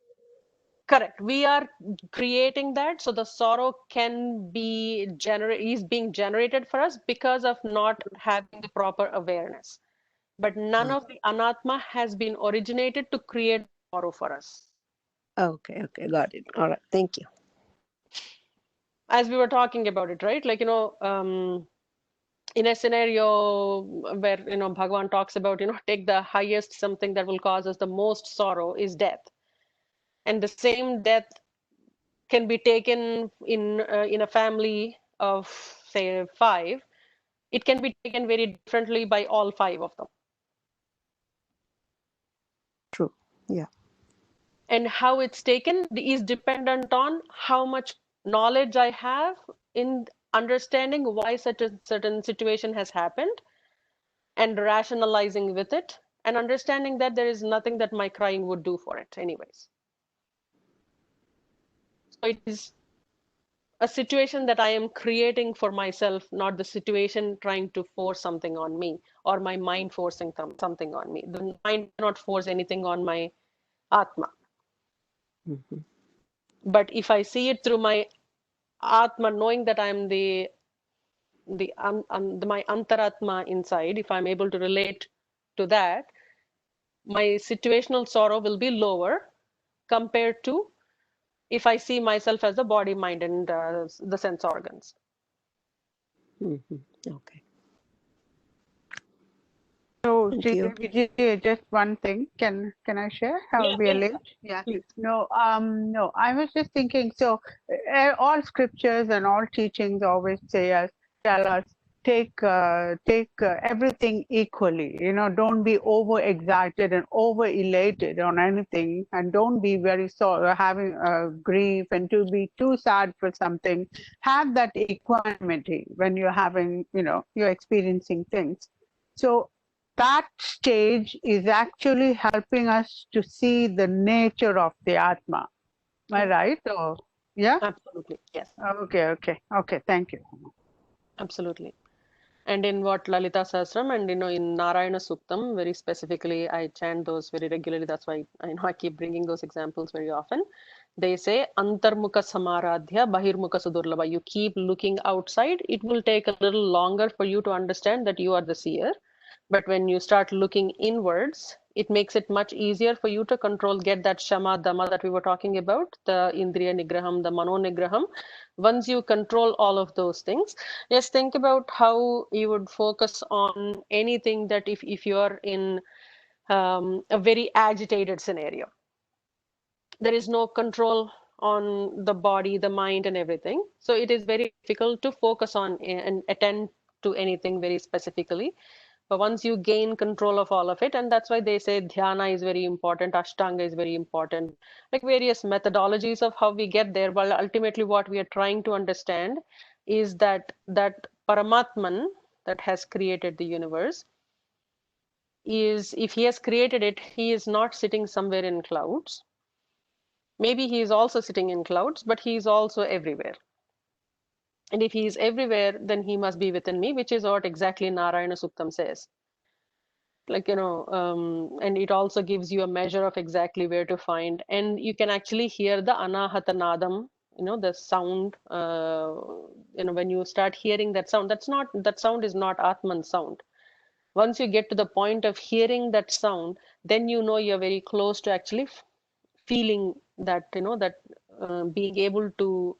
correct, we are creating that, so the sorrow can be is being generated for us because of not having the proper awareness. But none of the anatma has been originated to create sorrow for us. Okay, got it. All right, thank you. As we were talking about it, right? In a scenario where Bhagavan talks about take the highest, something that will cause us the most sorrow is death, and the same death can be taken in a family of say 5. It can be taken very differently by all 5 of them. True. Yeah. And how it's taken is dependent on how much knowledge I have in understanding why such a certain situation has happened, and rationalizing with it, and understanding that there is nothing that my crying would do for it anyways. So it is a situation that I am creating for myself, not the situation trying to force something on me, or my mind forcing something on me. The mind cannot force anything on my Atma. Mm-hmm. But if I see it through my Atma, knowing that I'm my Antaratma inside, if I'm able to relate to that, my situational sorrow will be lower compared to if I see myself as the body, mind, and the sense organs. Mm-hmm. Okay. So, Thank Sri you. Vijay, just one thing. Can I share how Yeah, we are please, late? Yeah. please. No. I was just thinking. So, all scriptures and all teachings always tell us take everything equally. Don't be over excited and over elated on anything, and don't be very having grief and to be too sad for something. Have that equanimity when you're having you're experiencing things. So that stage is actually helping us to see the nature of the Atma. Am I right? Or, yeah? Absolutely, yes, Okay. Thank you. absolutely. And in what Lalita Sahasram and in Narayana Suktam, very specifically, I chant those very regularly. That's why I keep bringing those examples very often. They say Antarmukha Samaradhya Bahirmukha Sudurlabha. You keep looking outside, it will take a little longer for you to understand that you are the seer. But when you start looking inwards, it makes it much easier for you to control, get that Shama Dama that we were talking about, the Indriya Nigraham, the Mano Nigraham. Once you control all of those things, just think about how you would focus on anything that if you're in a very agitated scenario, there is no control on the body, the mind, and everything. So it is very difficult to focus on and attend to anything very specifically. But once you gain control of all of it, and that's why they say dhyana is very important, ashtanga is very important, like various methodologies of how we get there. But ultimately, what we are trying to understand is that Paramatman that has created the universe is, if he has created it, he is not sitting somewhere in clouds. Maybe he is also sitting in clouds, but he is also everywhere. And if he is everywhere, then he must be within me, which is what exactly Narayana Suktam says. like, and it also gives you a measure of exactly where to find, and you can actually hear the anahata nadam, the sound, when you start hearing that sound, that sound is not Atman's sound. Once you get to the point of hearing that sound, then you're very close to actually feeling that, being able to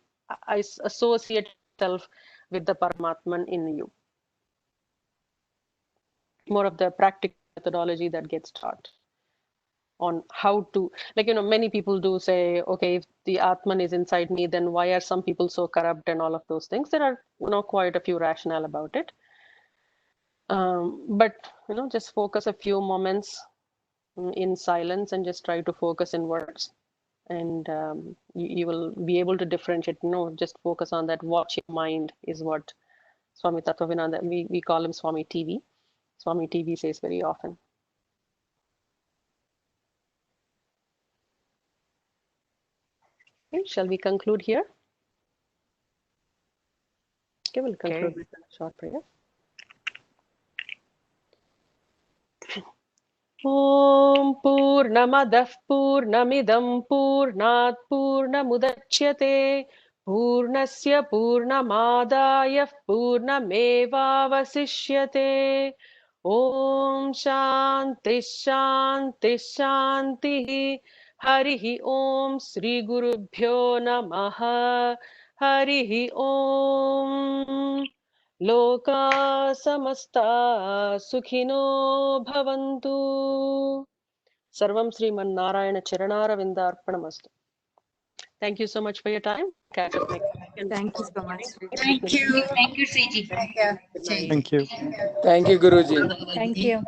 associate yourself with the Paramatman in you. More of the practical methodology that gets taught on how to, like, many people do say, okay, if the Atman is inside me, then why are some people so corrupt and all of those things? There are, quite a few rationale about it. But, just focus a few moments in silence and just try to focus in words. And you will be able to differentiate, just focus on that, watch your mind is what Swami Tattvavinanda, we call him Swami TV. Swami TV says very often. Okay, shall we conclude here? Okay, we'll conclude with a short prayer. Om Purnamadah Purnamidam Purnat Purnamudachyate Purnasya Purnamadaya Purnamevavasishyate. Om Shanti Shanti Shanti. Harihi Om Sri Gurubhyo Namaha. Harihi Om. Loka samasta sukhino bhavantu. Sarvam Sriman Narayana Charanara Vindarpanamastu. Thank you so much for your time. Catch up next week. Thank you so much. Thank you. Thank you, Sriji. Thank you. Thank you, Guruji. Thank you.